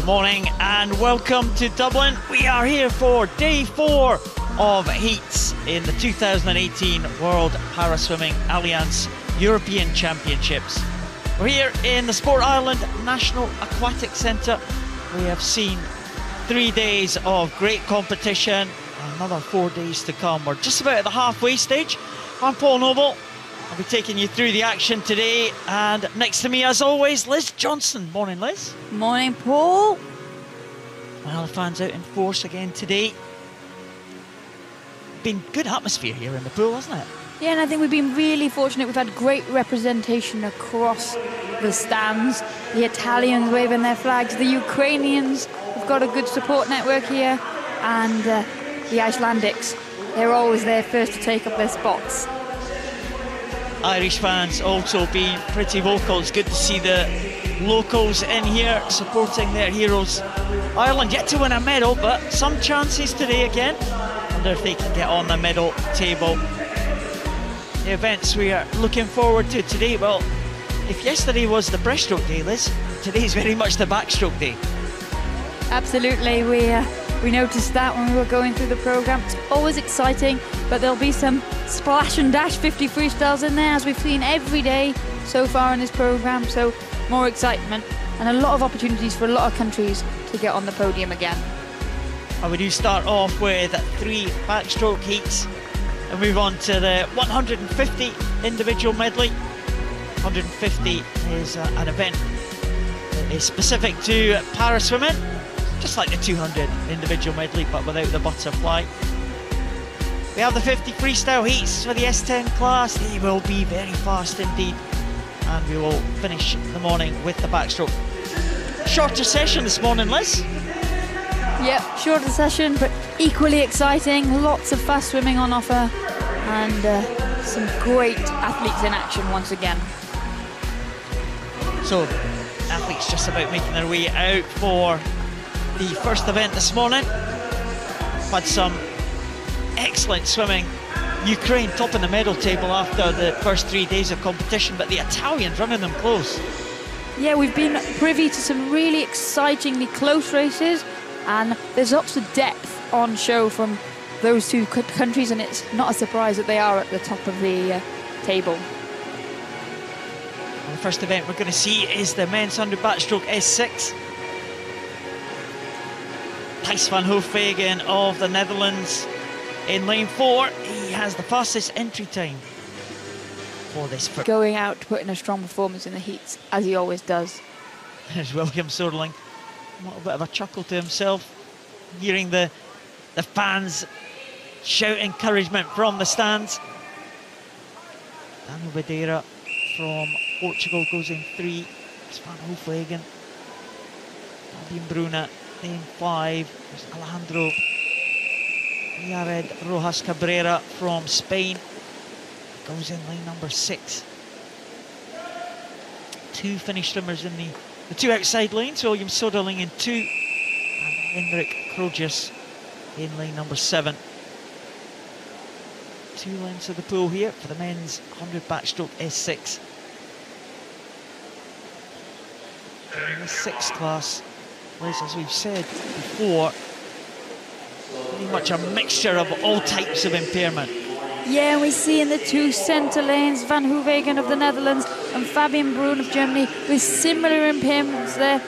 Good morning and welcome to Dublin. We are here for day 4 of heats in the 2018 World Paraswimming Allianz European Championships. We're here in the Sport Ireland National Aquatic Centre. We have seen 3 days of great competition, another 4 days to come. We're just about at the halfway stage. I'm Paul Noble. I'll be taking you through the action today, and next to me as always, Liz Johnson. Morning, Liz. Morning, Paul. Well, the fans out in force again today. Been good atmosphere here in the pool, hasn't it? Yeah, and I think we've been really fortunate. We've had great representation across the stands. The Italians waving their flags, the Ukrainians have got a good support network here, and the Icelandics, they're always there first to take up their spots. Irish fans also being pretty vocal. It's good to see the locals in here supporting their heroes. Ireland yet to win a medal, but some chances today again. Wonder if they can get on the medal table. The events we are looking forward to today, well, if yesterday was the breaststroke day, Liz, today's very much the backstroke day. Absolutely, we noticed that when we were going through the programme. It's always exciting, but there'll be some splash and dash 50 freestyles in there, as we've seen every day so far in this programme, so more excitement and a lot of opportunities for a lot of countries to get on the podium again. And we do start off with 3 backstroke heats and move on to the 150 individual medley. 150 is an event that is specific to paraswimming, just like the 200 individual medley but without the butterfly. We have the 50 freestyle heats for the S10 class. They will be very fast indeed, and we will finish the morning with the backstroke. Shorter session this morning, Liz. Yep, shorter session but equally exciting. Lots of fast swimming on offer, and some great athletes in action once again. So athletes just about making their way out for the first event this morning. Had some excellent swimming. Ukraine topping the medal table after the first 3 days of competition, but the Italians running them close. Yeah, we've been privy to some really excitingly close races, and there's lots of depth on show from those two countries, and it's not a surprise that they are at the top of the table. And the first event we're going to see is the men's 100 backstroke S6. Thijs van Hoofwegen of the Netherlands in lane 4. He has the fastest entry time for this. Going out to put in a strong performance in the heats, as he always does. There's William Soderling, a little bit of a chuckle to himself, hearing the fans shout encouragement from the stands. Daniel Madeira from Portugal goes in 3. It's Van Hoofwegen. Fabian Bruna in 5. There's Alejandro Yared Rojas Cabrera from Spain. Goes in lane number 6. 2 finish swimmers in the 2 outside lanes. William Soderling in 2. And Henrik Krogius in lane number 7. 2 lanes of the pool here for the men's 100 backstroke S6. In the 6th class, Liz, as we've said before, pretty much a mixture of all types of impairment. Yeah, we see in the 2 centre lanes Van Hoofwegen of the Netherlands and Fabian Brun of Germany with similar impairments there.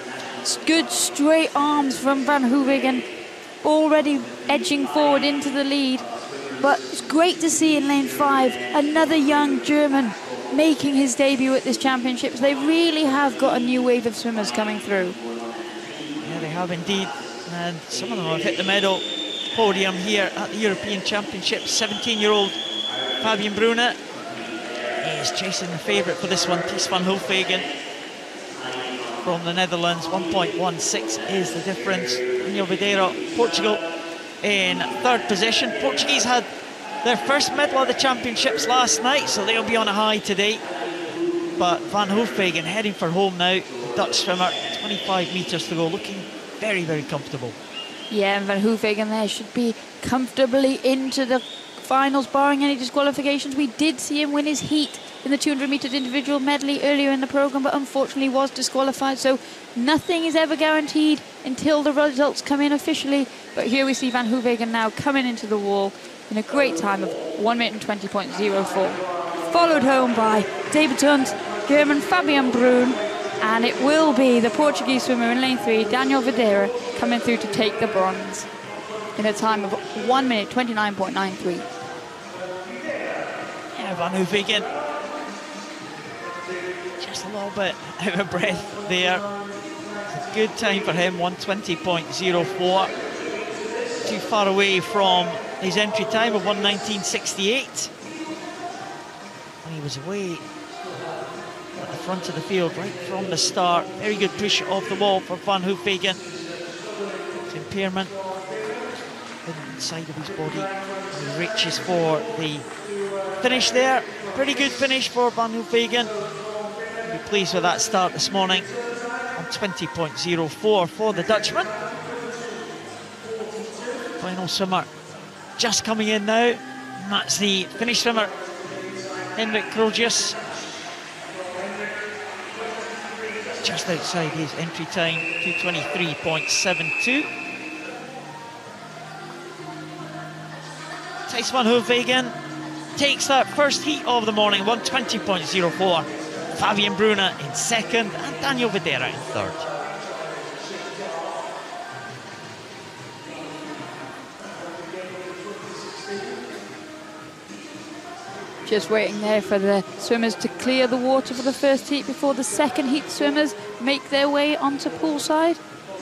Good straight arms from Van Hoofwegen, already edging forward into the lead. But it's great to see in lane 5 another young German making his debut at this championships. They really have got a new wave of swimmers coming through. Yeah, they have indeed, and some of them have hit the medal podium here at the European Championships. 17-year-old Fabian Bruna is chasing the favourite for this one, Thijs van Hoofwegen from the Netherlands. 1.16 is the difference. Daniel Madeira, Portugal, in 3rd position. Portuguese had their first medal of the championships last night, so they'll be on a high today. But Van Hoofwegen heading for home now. The Dutch swimmer, 25 metres to go, looking very, very comfortable. Yeah, and Van Hoofwegen there should be comfortably into the finals, barring any disqualifications. We did see him win his heat in the 200 metres individual medley earlier in the programme, but unfortunately was disqualified. So nothing is ever guaranteed until the results come in officially. But here we see Van Hoevegen now coming into the wall in a great time of 1 minute and 20.04. Followed home by debutant German Fabian Brun, and it will be the Portuguese swimmer in lane 3, Daniel Videira, coming through to take the bronze in a time of 1 minute 29.93. Yeah, Van Hoevegen just a little bit out of breath there. It's a good time for him, 1:20.04. Too far away from his entry time of 1:19.68. And he was away at the front of the field right from the start. Very good push off the wall for Van Hoevegen. It's impairment inside of his body. He reaches for the finish there. Pretty good finish for Van Hoevegen. Be pleased with that start this morning on 20.04 for the Dutchman. Final swimmer just coming in now, and that's the Finnish swimmer Henrik Krogius, just outside his entry time, 2:23.72. Thijs Van Hoevegen takes that first heat of the morning, 1:20.04. Fabian Bruna in second, and Daniel Videira in third. Just waiting there for the swimmers to clear the water for the first heat before the second heat swimmers make their way onto poolside.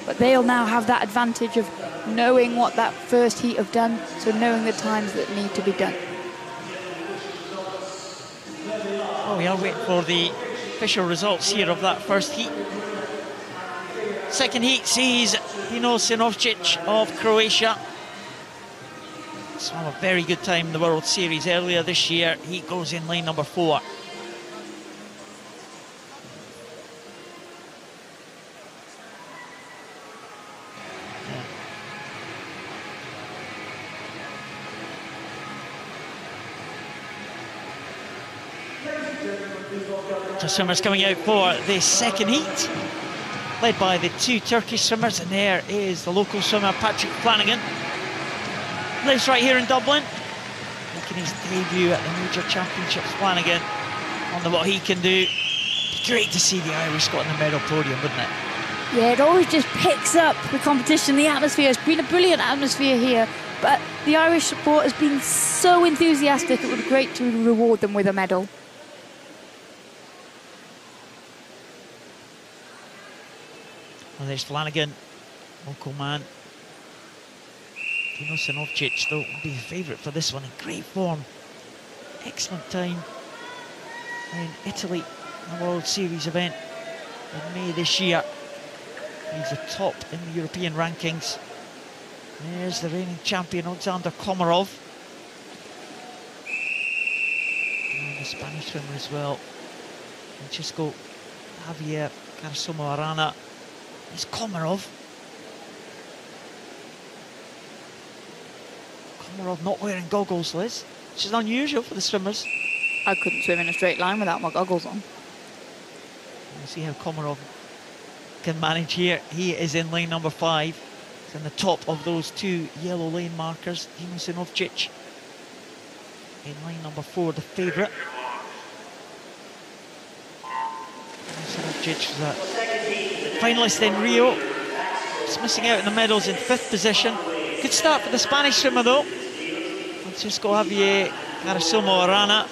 But they'll now have that advantage of knowing what that first heat have done, so knowing the times that need to be done. Oh, we are waiting for the official results here of that first heat. Second heat sees Dino Sinovcic of Croatia. Swam a very good time in the World Series earlier this year. He goes in lane number 4. So swimmers coming out for the second heat, led by the 2 Turkish swimmers, and there is the local swimmer Patrick Flanagan. Lives right here in Dublin, making his debut at the Major Championships. Flanagan on what he can do. Great to see the Irish got on the medal podium, wouldn't it? Yeah, it always just picks up the competition, the atmosphere. It's been a brilliant atmosphere here, but the Irish support has been so enthusiastic. It would be great to reward them with a medal. Well, there's Flanagan, local man. Dino Sinovcic, though, will be the favourite for this one, in great form. Excellent time in Italy, in the World Series event in May this year. He's the top in the European rankings. There's the reigning champion, Xandar Komarov. And the Spanish swimmer as well, Francisco Javier Carasomo Arana. It's Komarov. Komarov not wearing goggles, Liz, which is unusual for the swimmers. I couldn't swim in a straight line without my goggles on. We'll see how Komarov can manage here. He is in lane number 5. He's in the top of those 2 yellow lane markers. Dino Sinovcic in lane number 4, the favourite. Sinovcic was a finalist in Rio. Just missing out in the medals in 5th position. Good start for the Spanish swimmer though. Francisco Javier Carasomo Arana.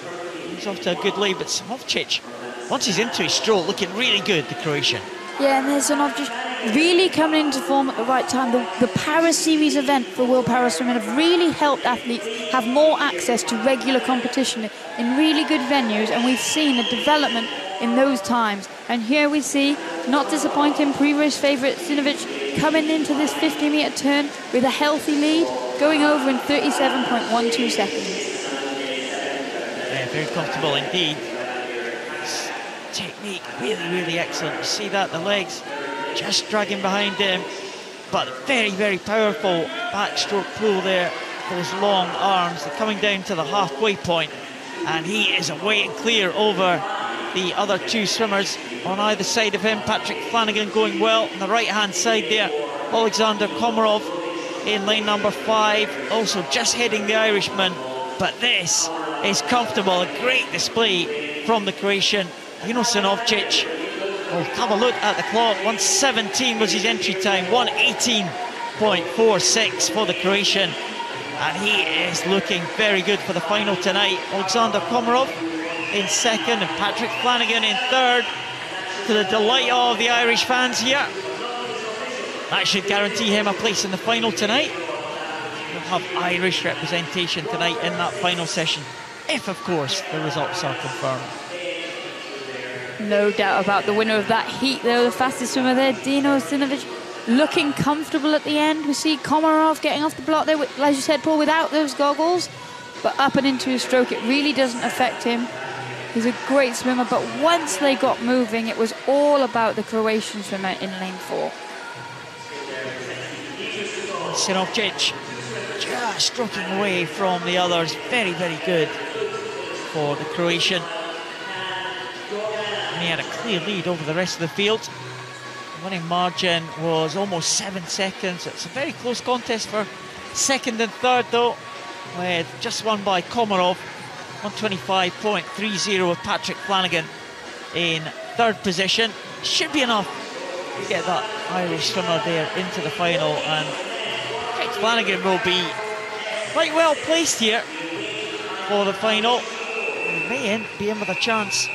He's off to a good lead, but Sinovcic, once he's into his stroke, looking really good, the Croatian. Yeah, and there's Sinovcic really coming into form at the right time. The Paris Series event for World Para Swimming have really helped athletes have more access to regular competition in really good venues, and we've seen a development in those times. And here we see, not disappointing, previous favourite Sinovcic coming into this 50-metre turn with a healthy lead, going over in 37.12 seconds. Yeah, very comfortable indeed. His technique really, really excellent. You see that, the legs just dragging behind him, but very, very powerful backstroke pull there those long arms. They're coming down to the halfway point, and he is away and clear over the other two swimmers on either side of him. Patrick Flanagan going well on the right-hand side there. Xandar Komarov in lane number 5, also just heading the Irishman. But this is comfortable. A great display from the Croatian. Sinovcic. We'll have a look at the clock. 1:17 was his entry time. 1:18.46 for the Croatian. And he is looking very good for the final tonight. Xandar Komarov in second and Patrick Flanagan in third, to the delight of the Irish fans here. That should guarantee him a place in the final tonight. We'll have Irish representation tonight in that final session, if of course the results are confirmed. No doubt about the winner of that heat though, the fastest swimmer there, Dino Sinovic, looking comfortable at the end. We see Komarov getting off the block there, as you said, Paul, without those goggles, but up and into his stroke, it really doesn't affect him. He's a great swimmer, but once they got moving, it was all about the Croatian swimmer in lane 4. Sinovcic just stroking away from the others. Very, very good for the Croatian. And he had a clear lead over the rest of the field. The winning margin was almost 7 seconds. It's a very close contest for second and third though, with just won by Komarov. 1:25.30 with Patrick Flanagan in third position. Should be enough to get that Irish swimmer there into the final, and Patrick Flanagan will be quite well placed here for the final. He may be in with a chance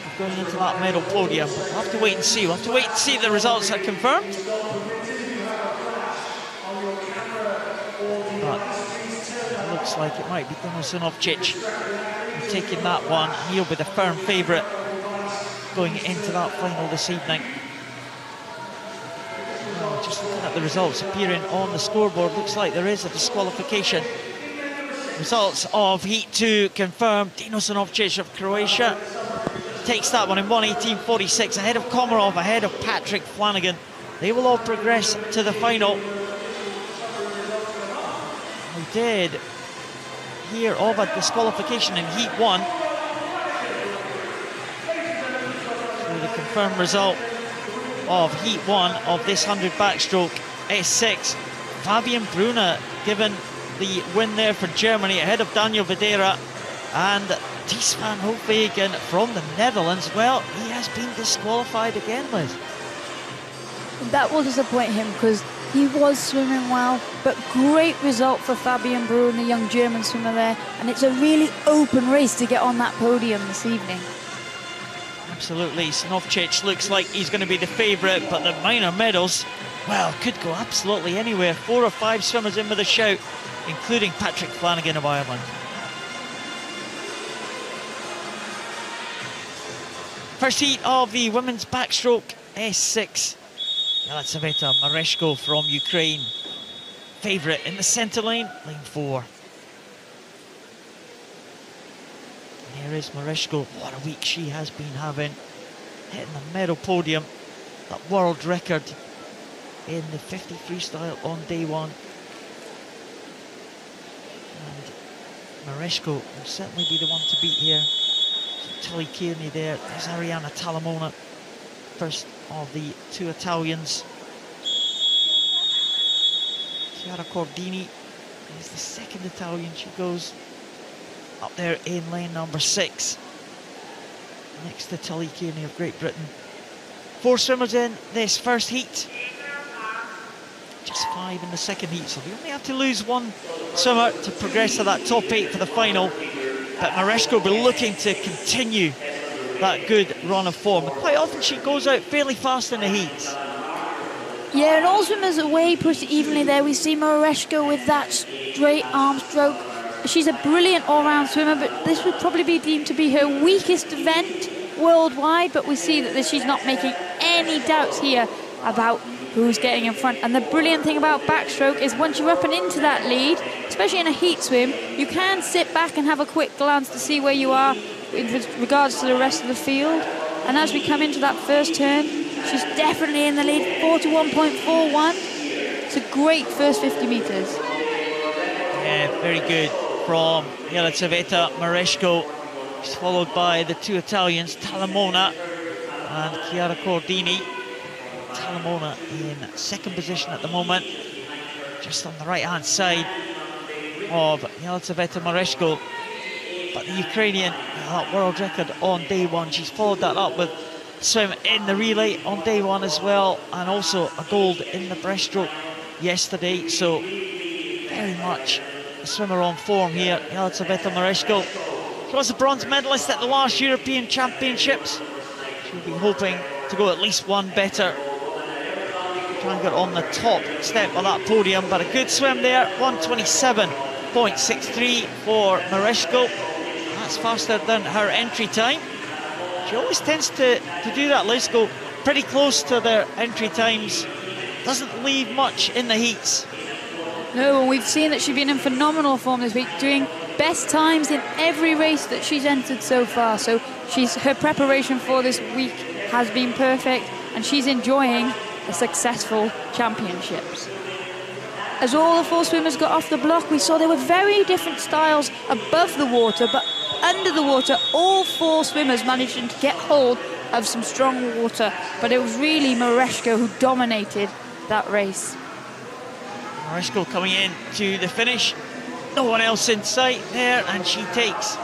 of going into that medal podium, but we'll have to wait and see. We'll have to wait and see if the results are confirmed. But it looks like it might be Dino Sinovcic taking that one. He'll be the firm favourite going into that final this evening. Just looking at the results appearing on the scoreboard, looks like there is a disqualification. Results of Heat 2 confirmed. Dino Sinovcic of Croatia takes that one in 1:18.46, ahead of Komarov, ahead of Patrick Flanagan. They will all progress to the final. We did hear of a disqualification in Heat 1. So the confirmed result of Heat 1 of this 100 backstroke S6. Fabian Brunner given the win there for Germany ahead of Daniel Videra, and Ties van Hoogwegen from the Netherlands. Well, he has been disqualified again, Liz. That will disappoint him because he was swimming well, but great result for Fabian Brunner, the young German swimmer there, and it's a really open race to get on that podium this evening. Absolutely, Sinovcic looks like he's going to be the favourite, but the minor medals, well, could go absolutely anywhere. 4 or 5 swimmers in with a shout, including Patrick Flanagan of Ireland. First heat of the women's backstroke S6. Elizaveta Mareshko from Ukraine, favourite in the centre lane, lane 4. And here is Mareshko. What a week she has been having, hitting the medal podium, that world record in the 50 freestyle on day 1. And Mareshko will certainly be the one to beat here. Tilly Kearney there, there's Arianna Talamona, first of the 2 Italians. Chiara Cordini is the 2nd Italian. She goes up there in lane number 6, next to Tilly Kearney of Great Britain. 4 swimmers in this first heat, just 5 in the second heat, so they only have to lose 1 swimmer to progress to that top 8 for the final. But Mareshko will be looking to continue that good run of form. Quite often she goes out fairly fast in the heats. Yeah, and all swimmers away pretty evenly there. We see Mareshko with that straight arm stroke. She's a brilliant all-round swimmer, but this would probably be deemed to be her weakest event worldwide. But we see that she's not making any doubts here about who's getting in front. And the brilliant thing about backstroke is once you're up and into that lead, especially in a heat swim, you can sit back and have a quick glance to see where you are with regards to the rest of the field. And as we come into that first turn, she's definitely in the lead, 41.41. It's a great first 50 metres. Yeah, very good from Yelizaveta Mareshko. She's followed by the two Italians, Talamona and Chiara Cordini. Talamona in second position at the moment, just on the right-hand side of Yelizaveta Mareshko. But the Ukrainian, that world record on day one, she's followed that up with swim in the relay on day one as well, and also a gold in the breaststroke yesterday. So very much a swimmer on form here, Yelizaveta Mareshko. She was a bronze medalist at the last European Championships. She'll be hoping to go at least one better, try and get on the top step of that podium. But a good swim there, 1:27.63 for Mareshko. That's faster than her entry time. She always tends to do that, Liz, go pretty close to their entry times. Doesn't leave much in the heats. No, and we've seen that she's been in phenomenal form this week, doing best times in every race that she's entered so far. So her preparation for this week has been perfect, and she's enjoying a successful championships. As all the four swimmers got off the block, we saw there were very different styles above the water, but under the water, all four swimmers managed to get hold of some strong water. But it was really Mareshko who dominated that race. Mareshko coming in to the finish. No one else in sight there, and she takes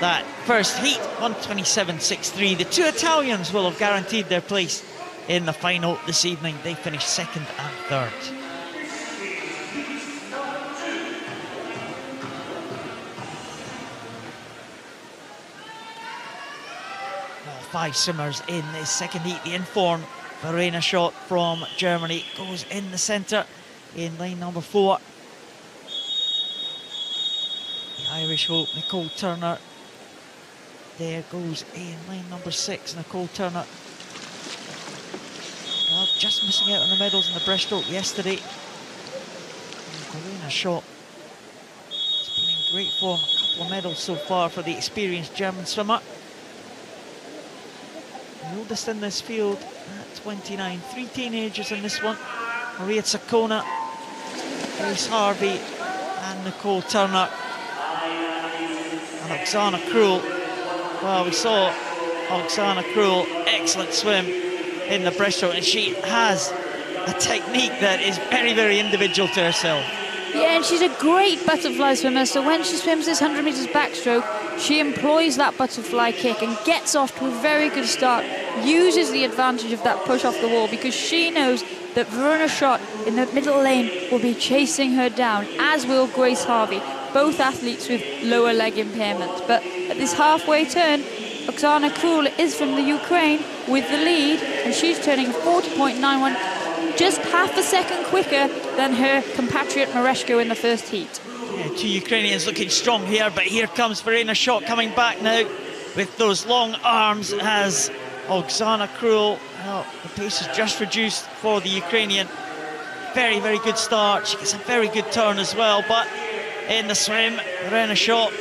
that first heat, 1:27.63. The two Italians will have guaranteed their place in the final this evening. They finished second and third. Five swimmers in this second heat. The in-form Verena Schott from Germany goes in the centre in lane number 4. The Irish hope, Nicole Turner, there goes in lane number 6. Nicole Turner, well, just missing out on the medals in the breaststroke yesterday. Verena Schott has been in great form, a couple of medals so far for the experienced German swimmer. The oldest in this field at 29. 3 teenagers in this one. Maria Tsakona, Grace Harvey and Nicole Turner. And Oksana Krul. Well, we saw Oksana Krul, excellent swim in the breaststroke, and she has a technique that is very, very individual to herself. Yeah, and she's a great butterfly swimmer, so when she swims this 100 metres backstroke, she employs that butterfly kick and gets off to a very good start, uses the advantage of that push off the wall, because she knows that Verena Schott in the middle lane will be chasing her down, as will Grace Harvey, both athletes with lower leg impairments. But at this halfway turn, Oksana Krul is from the Ukraine with the lead, and she's turning 40.91, just half a second quicker than her compatriot Mareshko in the first heat. Yeah, two Ukrainians looking strong here, but here comes Verena Schott coming back now with those long arms as Oksana Krul. Well, the pace is just reduced for the Ukrainian. Very, very good start. She gets a very good turn as well, but in the swim, Verena Schott,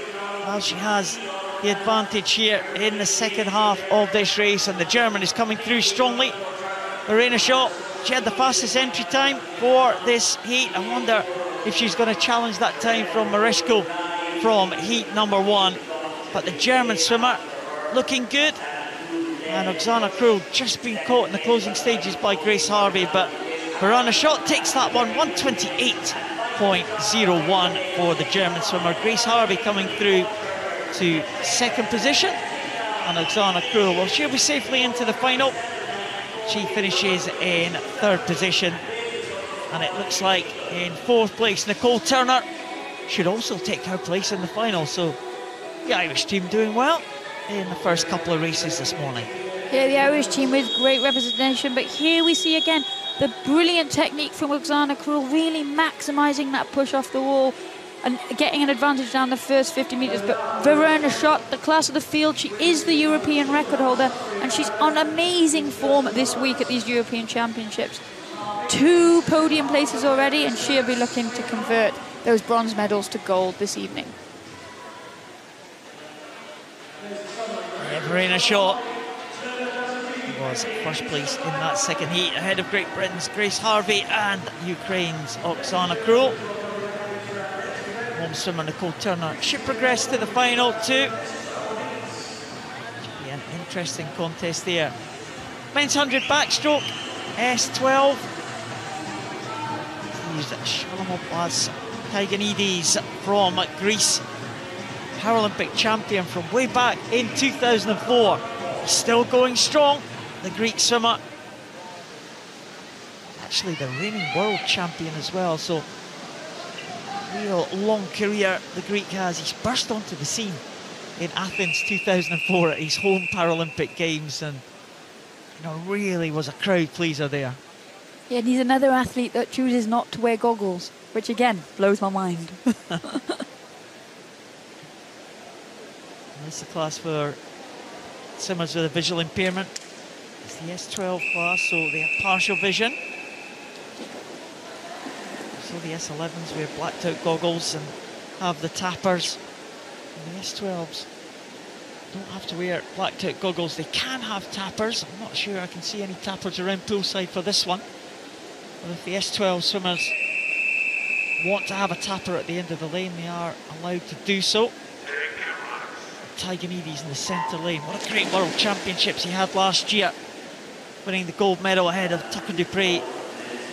well, she has the advantage here in the second half of this race, and the German is coming through strongly. Verena Schott, she had the fastest entry time for this heat. I wonder if she's going to challenge that time from Mareshko from heat number 1. But the German swimmer looking good. And Oksana Krul just been caught in the closing stages by Grace Harvey. But Verena Schott takes that one, 1:28.01 for the German swimmer. Grace Harvey coming through to second position. And Oksana Krul, well, she'll be safely into the final. She finishes in third position, and it looks like in fourth place Nicole Turner should also take her place in the final. So the Irish team doing well in the first couple of races this morning. Yeah, the Irish team with great representation, but here we see again the brilliant technique from Oksana Krul, really maximising that push off the wall and getting an advantage down the first 50 metres. But Verena Schott, the class of the field, she is the European record holder, and she's on amazing form this week at these European Championships. 2 podium places already, and she'll be looking to convert those bronze medals to gold this evening. Yeah, Verena Schott was first place in that second heat, ahead of Great Britain's Grace Harvey and Ukraine's Oksana Krul. swimmer Nicole Turner should progress to the final too. Should be an interesting contest there. Men's 100 backstroke S12. Shalomopoulos Tiganidis from Greece, Paralympic champion from way back in 2004. He's still going strong, the Greek swimmer. Actually the reigning world champion as well, so real long career the Greek has. He's burst onto the scene in Athens 2004 at his home Paralympic Games, and really was a crowd pleaser there. Yeah, and he's another athlete that chooses not to wear goggles, which again blows my mind. That's the class for swimmers with a visual impairment. It's the S12 class, so they have partial vision. So the S11s wear blacked out goggles and have the tappers. And the S12s don't have to wear blacked out goggles. They can have tappers. I'm not sure I can see any tappers around poolside for this one. But if the S12 swimmers want to have a tapper at the end of the lane, they are allowed to do so. Tiganidis in the centre lane. What a great World Championships he had last year, winning the gold medal ahead of Tucker Dupre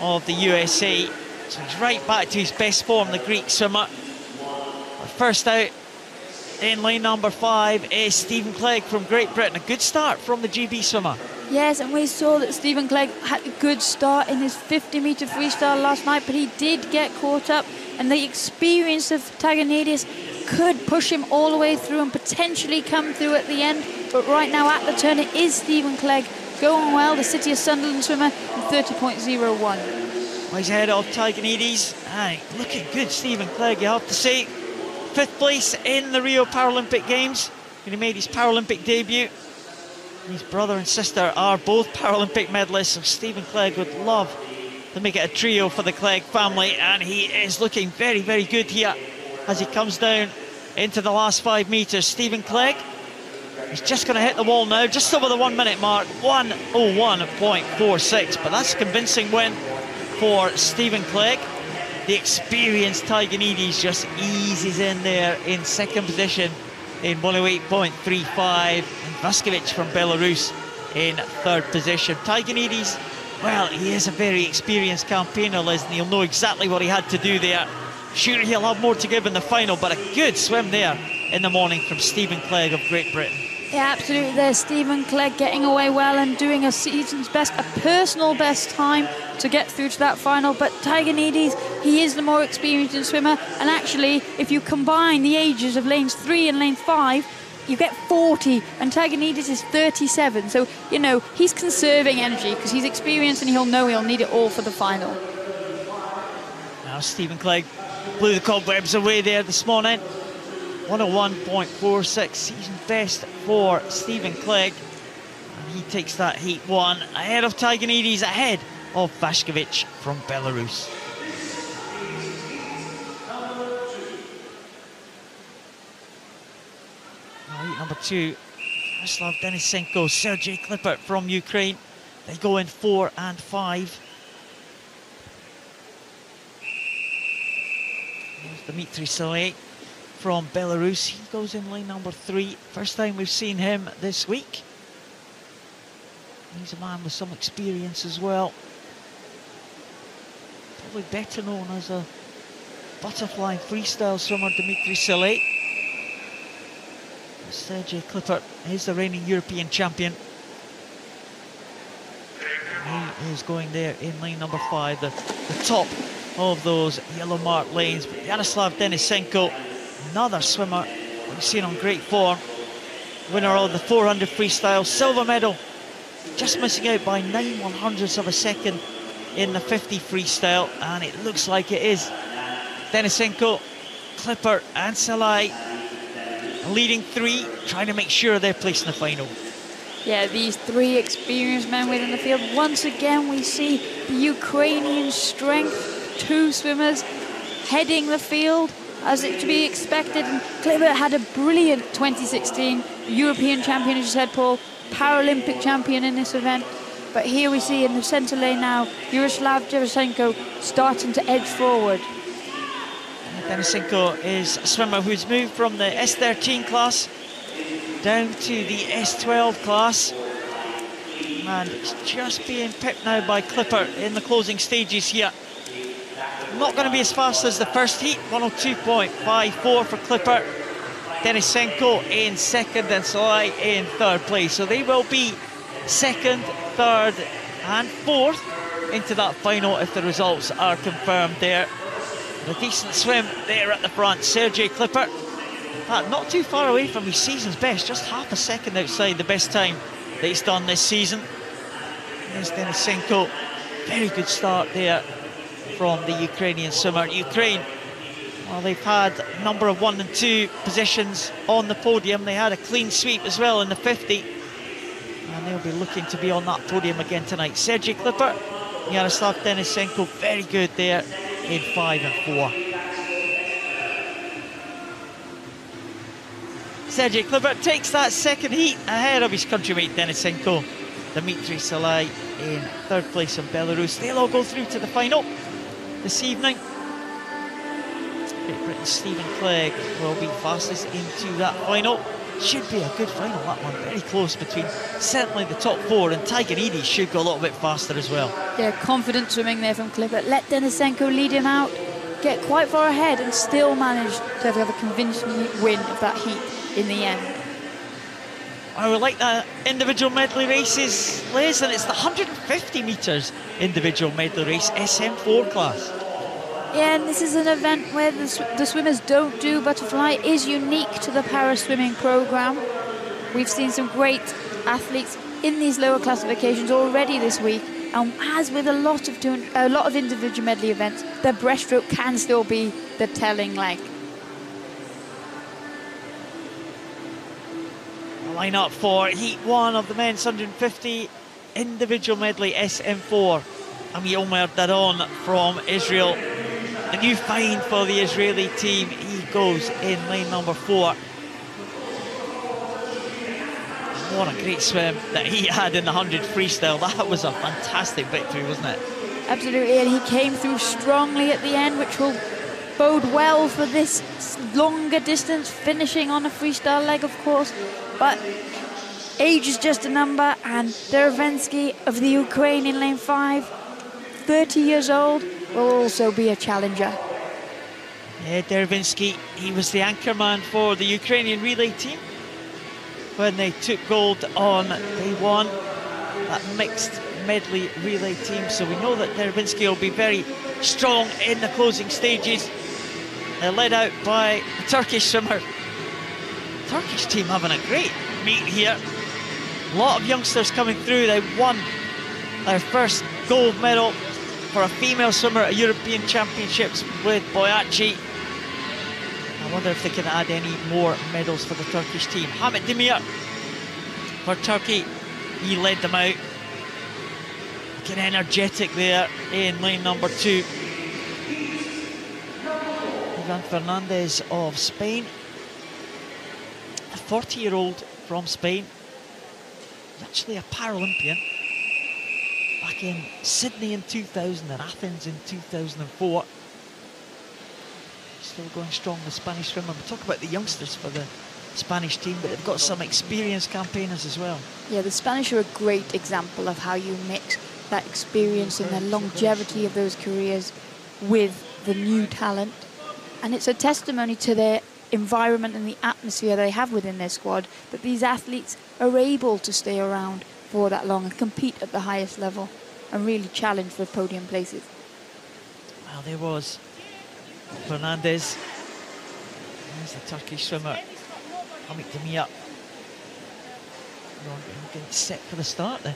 of the USA. So he's right back to his best form, the Greek swimmer. But first out in lane number 5 is Stephen Clegg from Great Britain. A good start from the GB swimmer. Yes, and we saw that Stephen Clegg had a good start in his 50-metre freestyle last night, but he did get caught up, and the experience of Tiganidis could push him all the way through and potentially come through at the end. But right now at the turn, it is Stephen Clegg going well, the City of Sunderland swimmer, in 30.01. Well, he's ahead of Tiganidis. Looking good, Stephen Clegg, you have to say. 5th place in the Rio Paralympic Games when he made his Paralympic debut. His brother and sister are both Paralympic medalists, so Stephen Clegg would love to make it a trio for the Clegg family, and he is looking very, very good here as he comes down into the last 5 metres. Stephen Clegg is just going to hit the wall now, just over the 1 minute mark, 1:01.46, but that's a convincing win for Stephen Clegg. The experienced Tiganidis just eases in there in 2nd position in 1:08.35, and Vaskovic from Belarus in 3rd position. Tiganidis, well, he is a very experienced campaigner, Liz, and he'll know exactly what he had to do there. Sure, he'll have more to give in the final, but a good swim there in the morning from Stephen Clegg of Great Britain. Yeah, absolutely. There's Stephen Clegg getting away well and doing a season's best, a personal best time to get through to that final. But Tiganidis, he is the more experienced swimmer. And actually, if you combine the ages of lanes 3 and lane 5, you get 40, and Tiganidis is 37. So, he's conserving energy because he's experienced and he'll know he'll need it all for the final. Now Stephen Clegg blew the cobwebs away there this morning. 1:01.46, season best for Stephen Clegg, and he takes that heat 1 ahead of Tiganidis, ahead of Vaskovic from Belarus. Now heat number 2, Miroslav Denisenko, Sergei Klippert from Ukraine. They go in 4 and 5. There's Dmitry Saleh from Belarus. He goes in lane number 3. First time we've seen him this week. He's a man with some experience as well. Probably better known as a butterfly freestyle swimmer, Dmitry Saleh. Sergei Klippert is the reigning European champion. He is going there in lane number 5, the top of those yellow marked lanes. But Yaroslav Denisenko, another swimmer we've seen on great form, winner of the 400 freestyle, silver medal, just missing out by 9/100ths of a second in the 50 freestyle, and it looks like it is Denisenko, Klippert and Salai leading 3, trying to make sure they're placed in the final. Yeah, these 3 experienced men within the field. Once again, we see the Ukrainian strength. 2 swimmers heading the field as it to be expected. And Klippert had a brilliant 2016 European champion, as you said, Paul, Paralympic champion in this event. But here we see in the centre lane now, Yaroslav Denisenko starting to edge forward. Denisenko is a swimmer who's moved from the S13 class down to the S12 class. And it's just being pipped now by Clipper in the closing stages here. Not going to be as fast as the first heat, 102.54 for Clipper. Denisenko in second and Salai in third place. So they will be second, third and fourth into that final if the results are confirmed there. A decent swim there at the front. Sergei Clipper, not too far away from his season's best, just half a second outside the best time that he's done this season. There's Denisenko, very good start there from the Ukrainian swimmer. Ukraine, well, they've had a number of 1 and 2 positions on the podium. They had a clean sweep as well in the 50, and they'll be looking to be on that podium again tonight. Sergei Clipper, Yaroslav Denisenko, very good there in 5 and 4. Sergei Clipper takes that second heat ahead of his countrymate Denisenko. Dmitry Salai in third place in Belarus. They'll all go through to the final this evening. Great Britain's Stephen Clegg will be fastest into that final. Should be a good final, that one. Very close between certainly the top 4, and Tiger Edie should go a little bit faster as well. Yeah, confident swimming there from Clipper. Let Denisenko lead him out, get quite far ahead, and still manage to have a convincing win of that heat in the end. I would like the individual medley races, Liz, and it's the 150 metres individual medley race, SM4 class. Yeah, and this is an event where the swimmers don't do butterfly. It is unique to the para swimming programme. We've seen some great athletes in these lower classifications already this week, and as with a lot of individual medley events, the breaststroke can still be the telling leg. Line up for Heat 1 of the men's 150 individual medley SM4. Ami Omer Daron from Israel. A new find for the Israeli team. He goes in lane number 4. What a great swim that he had in the 100 freestyle. That was a fantastic victory, wasn't it? Absolutely, and he came through strongly at the end, which will bode well for this longer distance, finishing on a freestyle leg, of course. But age is just a number, and Derevensky of the Ukraine in lane 5, 30 years old, will also be a challenger. Yeah, Derevensky, he was the anchor man for the Ukrainian relay team when they took gold on day 1, that mixed medley relay team. So we know that Derevensky will be very strong in the closing stages. They're led out by the Turkish swimmer. Turkish team having a great meet here. A lot of youngsters coming through. They won their first gold medal for a female swimmer at European Championships with Boyachi. I wonder if they can add any more medals for the Turkish team. Hamit Demir for Turkey, he led them out. Looking energetic there in lane number 2. Ivan Fernandez of Spain, a 40-year-old from Spain, actually a Paralympian. Back in Sydney in 2000 and Athens in 2004. Still going strong, the Spanish swimmer. We talk about the youngsters for the Spanish team, but they've got some experienced campaigners as well. Yeah, the Spanish are a great example of how you mix that experience and the longevity of those careers with the new talent. And it's a testimony to their environment and the atmosphere they have within their squad that these athletes are able to stay around for that long and compete at the highest level and really challenge for podium places. Well, there was Fernandez. There's the Turkish swimmer, Hamit Demir. Getting set for the start. The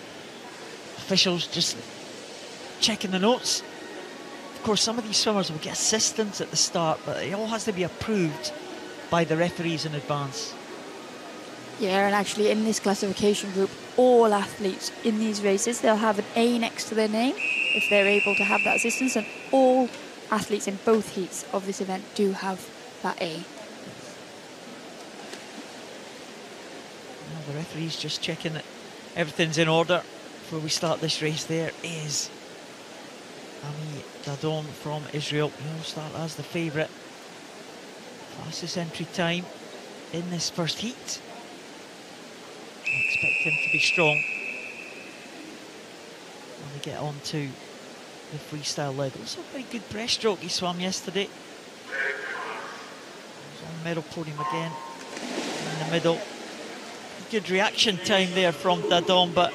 officials just checking the notes. Of course, some of these swimmers will get assistance at the start, but it all has to be approved by the referees in advance. Yeah, and actually in this classification group, all athletes in these races, they'll have an A next to their name if they're able to have that assistance, and all athletes in both heats of this event do have that A. Well, the referee's just checking that everything's in order before we start this race. There is Ami Dadon from Israel. He'll start as the favourite. Fastest entry time in this first heat. I expect him to be strong when we get on to the freestyle leg. Also a very good breaststroke he swam yesterday. He's on the medal podium again in the middle. Good reaction time there from Dadon, but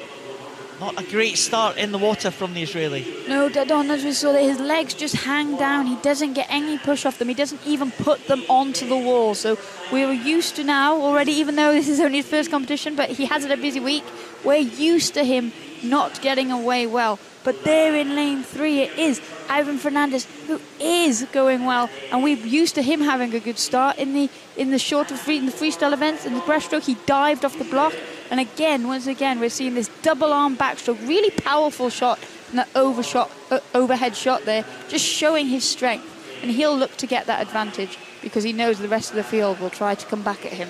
not a great start in the water from the Israeli. No, Dadon, as we saw, that his legs just hang down. He doesn't get any push off them. He doesn't even put them onto the wall. So we were used to now already, even though this is only his first competition, but he has had a busy week. We're used to him not getting away well. But there in lane 3, it is Ephraim Fernandez who is going well, and we're used to him having a good start in the shorter in the freestyle events. In the breaststroke, he dived off the block, and again, once again, we're seeing this double arm backstroke, really powerful shot, and that overhead shot there, just showing his strength, and he'll look to get that advantage because he knows the rest of the field will try to come back at him.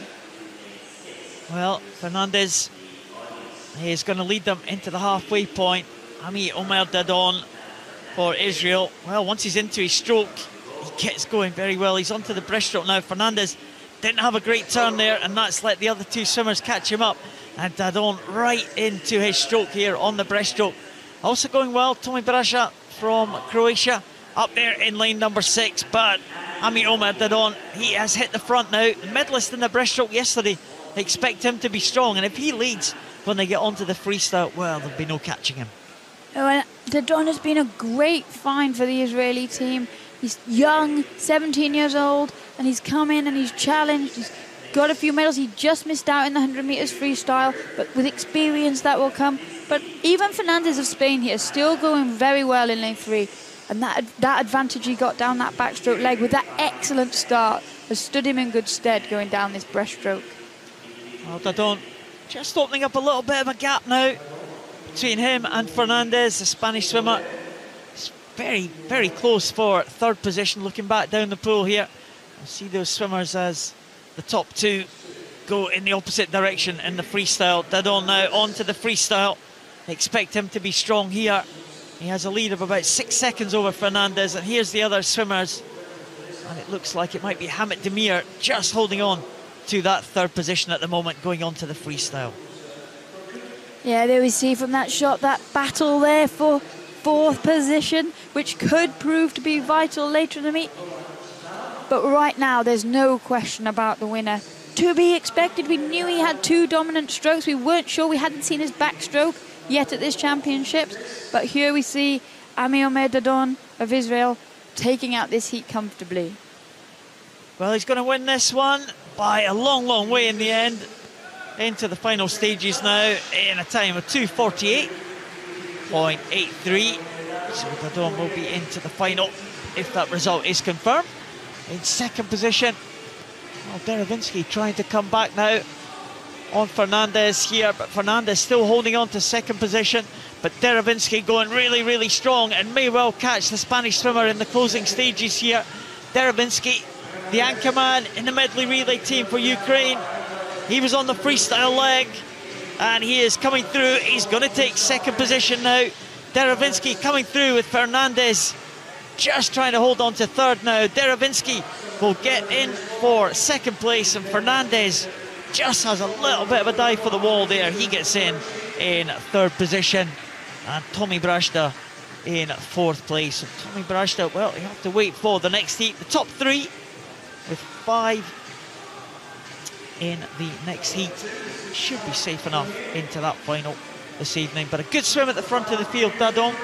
Well, Fernandez is going to lead them into the halfway point. Ami Omer Dadon for Israel. Well, once he's into his stroke, he gets going very well. He's onto the breaststroke now. Fernandez didn't have a great turn there, and that's let the other two swimmers catch him up. And Dadon right into his stroke here on the breaststroke. Also going well, Tomi Brasha from Croatia up there in lane number 6. But Ami Omer Dadon, he has hit the front now. The medalist in the breaststroke yesterday, they expect him to be strong. And if he leads when they get onto the freestyle, well, there'll be no catching him. Well, Dadon has been a great find for the Israeli team. He's young, 17 years old, and he's come in and he's challenged. He's got a few medals. He just missed out in the 100 metres freestyle, but with experience that will come. But even Fernandez of Spain here is still going very well in lane 3. And that advantage he got down that backstroke leg with that excellent start has stood him in good stead going down this breaststroke. Well, Dadon just opening up a little bit of a gap now between him and Fernandez, the Spanish swimmer. It's very, very close for third position. Looking back down the pool here, I see those swimmers as the top two go in the opposite direction in the freestyle. Dadon now on to the freestyle. I expect him to be strong here. He has a lead of about 6 seconds over Fernandez, and here's the other swimmers. And it looks like it might be Hamid Demir just holding on to that third position at the moment, going on to the freestyle. Yeah, there we see from that shot, that battle there for fourth position, which could prove to be vital later in the meet. But right now, there's no question about the winner. To be expected, we knew he had 2 dominant strokes. We weren't sure, we hadn't seen his backstroke yet at this championships. But here we see Ami Omer Dadon of Israel taking out this heat comfortably. Well, he's going to win this one by a long, long way in the end. Into the final stages now in a time of 2:48.83. So Dadon will be into the final if that result is confirmed. In second position, well, Deravinsky trying to come back now on Fernandez here, but Fernandez still holding on to second position. But Deravinsky going really, really strong and may well catch the Spanish swimmer in the closing stages here. Deravinsky, the anchor man in the medley relay team for Ukraine. He was on the freestyle leg, and he is coming through. He's going to take second position now. Deravinsky coming through with Fernandez just trying to hold on to third now. Deravinsky will get in for second place, and Fernandez just has a little bit of a dive for the wall there. He gets in third position, and Tomi Brashta in fourth place. And Tomi Brashta, well, you have to wait for the next heat. The top 3 with 5 in the next heat should be safe enough into that final this evening. But a good swim at the front of the field, Dadon.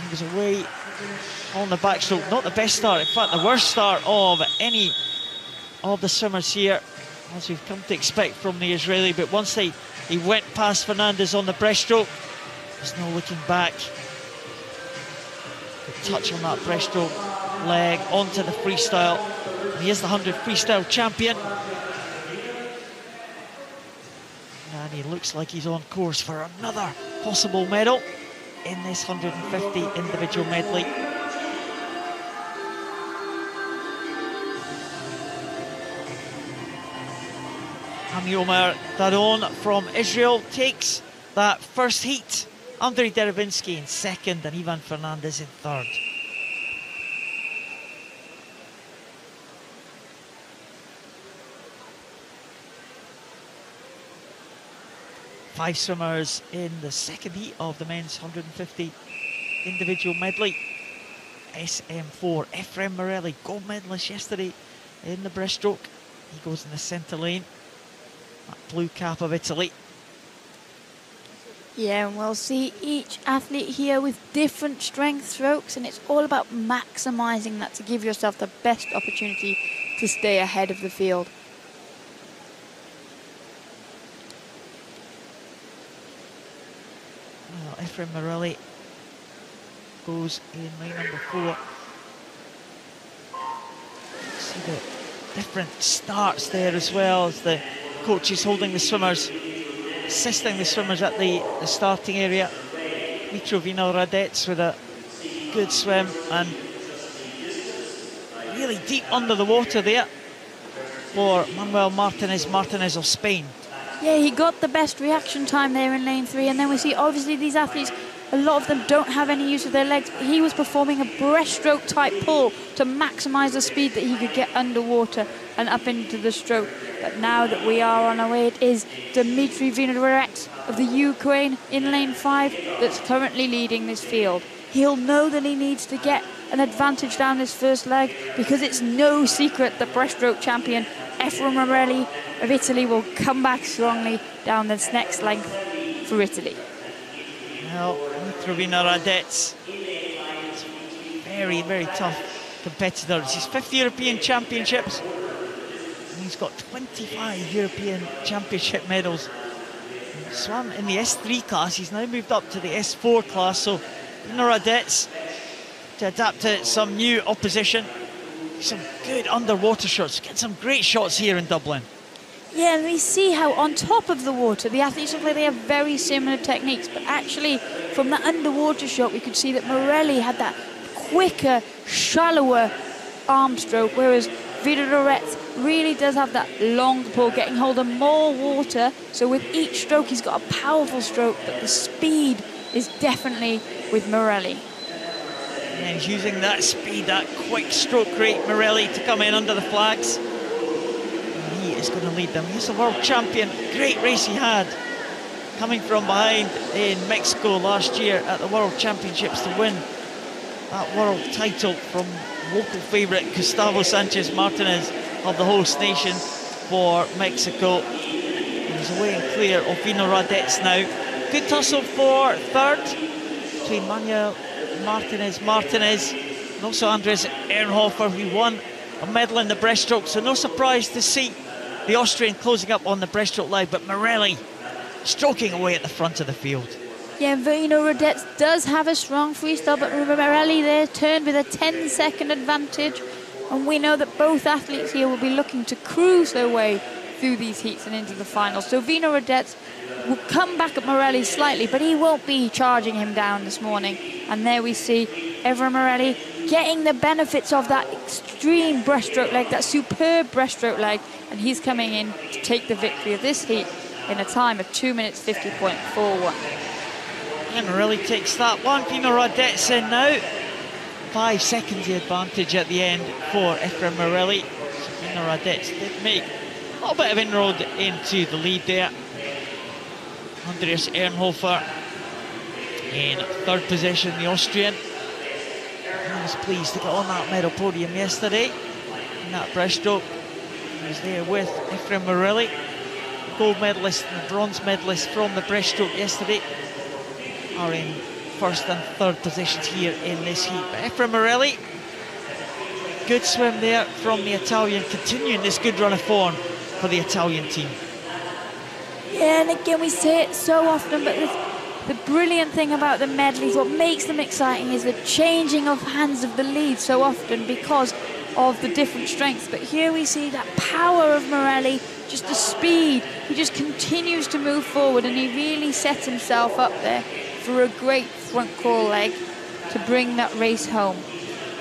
He was away on the backstroke, not the best start, in fact the worst start of any of the swimmers here, as we've come to expect from the Israeli. But once he went past Fernandez on the breaststroke, there's no looking back. The touch on that breaststroke leg onto the freestyle. And he is the 100 freestyle champion. And he looks like he's on course for another possible medal in this 150 individual medley. Ami Omer Dadon from Israel takes that first heat. Andrei Deravinsky in second and Ivan Fernandez in third. 5 swimmers in the second heat of the men's 150 individual medley. SM4, Ephraim Morelli, gold medalist yesterday in the breaststroke. He goes in the centre lane. That blue cap of Italy. Yeah, and we'll see each athlete here with different strength strokes, and it's all about maximising that to give yourself the best opportunity to stay ahead of the field. Well, Ephraim Morelli goes in lane number 4. See the different starts there as well as the coaches holding the swimmers, assisting the swimmers at the starting area. Mitrovino Radets with a good swim and really deep under the water there for Manuel Martinez of Spain. Yeah, he got the best reaction time there in lane 3, and then we see obviously these athletes, a lot of them don't have any use of their legs. He was performing a breaststroke type pull to maximise the speed that he could get underwater and up into the stroke. But now that we are on our way, it is Dmitry Vinovarets of the Ukraine in lane 5 that's currently leading this field. He'll know that he needs to get an advantage down this first leg, because it's no secret the breaststroke champion Ephraim Morelli of Italy will come back strongly down this next length for Italy. Well, Mitrovino Radets, very, very tough competitor. It's his 5th European Championships. And he's got 25 European Championship medals. He swam in the S3 class. He's now moved up to the S4 class. So, Radets to adapt to some new opposition. Some good underwater shots. Get some great shots here in Dublin. Yeah, and we see how on top of the water, the athletes look like they have very similar techniques, but actually from the underwater shot, we could see that Morelli had that quicker, shallower arm stroke, whereas Vinovarets really does have that long pull, getting hold of more water. So with each stroke, he's got a powerful stroke, but the speed is definitely with Morelli. And he's using that speed, that quick stroke rate, Morelli, to come in under the flags. He is going to lead them. He's a world champion. Great race he had, coming from behind in Mexico last year at the World Championships to win that world title from local favourite Gustavo Sanchez Martinez of the host nation for Mexico. He's away and clear of Vino Radets now. Good tussle for third between Manuel Martinez and also Andres Ehrenhofer, who won a medal in the breaststroke. So no surprise to see the Austrian closing up on the breaststroke leg, but Morelli stroking away at the front of the field. Yeah, Vino Radets does have a strong freestyle, but Morelli there turned with a 10-second advantage. And we know that both athletes here will be looking to cruise their way through these heats and into the final. So Vino Radets will come back at Morelli slightly, but he won't be charging him down this morning. And there we see Ephraim Morelli getting the benefits of that extreme breaststroke leg, that superb breaststroke leg, and he's coming in to take the victory of this heat in a time of 2 minutes 50.41. And Morelli takes that one. Vino Radets in now. 5 seconds the advantage at the end for Ephraim Morelli. So Vino Radets did make a little bit of inroad into the lead there. Andreas Ehrenhofer in third position, the Austrian. He was pleased to get on that medal podium yesterday in that breaststroke. He was there with Ephraim Morelli, gold medalist and the bronze medalist from the breaststroke yesterday, are in first and third positions here in this heat. But Ephraim Morelli, good swim there from the Italian, continuing this good run of form for the Italian team. Yeah, and again, we say it so often, but the brilliant thing about the medleys, what makes them exciting, is the changing of hands of the lead so often because of the different strengths. But here we see that power of Morelli, just the speed. He just continues to move forward, and he really sets himself up there for a great front crawl leg to bring that race home.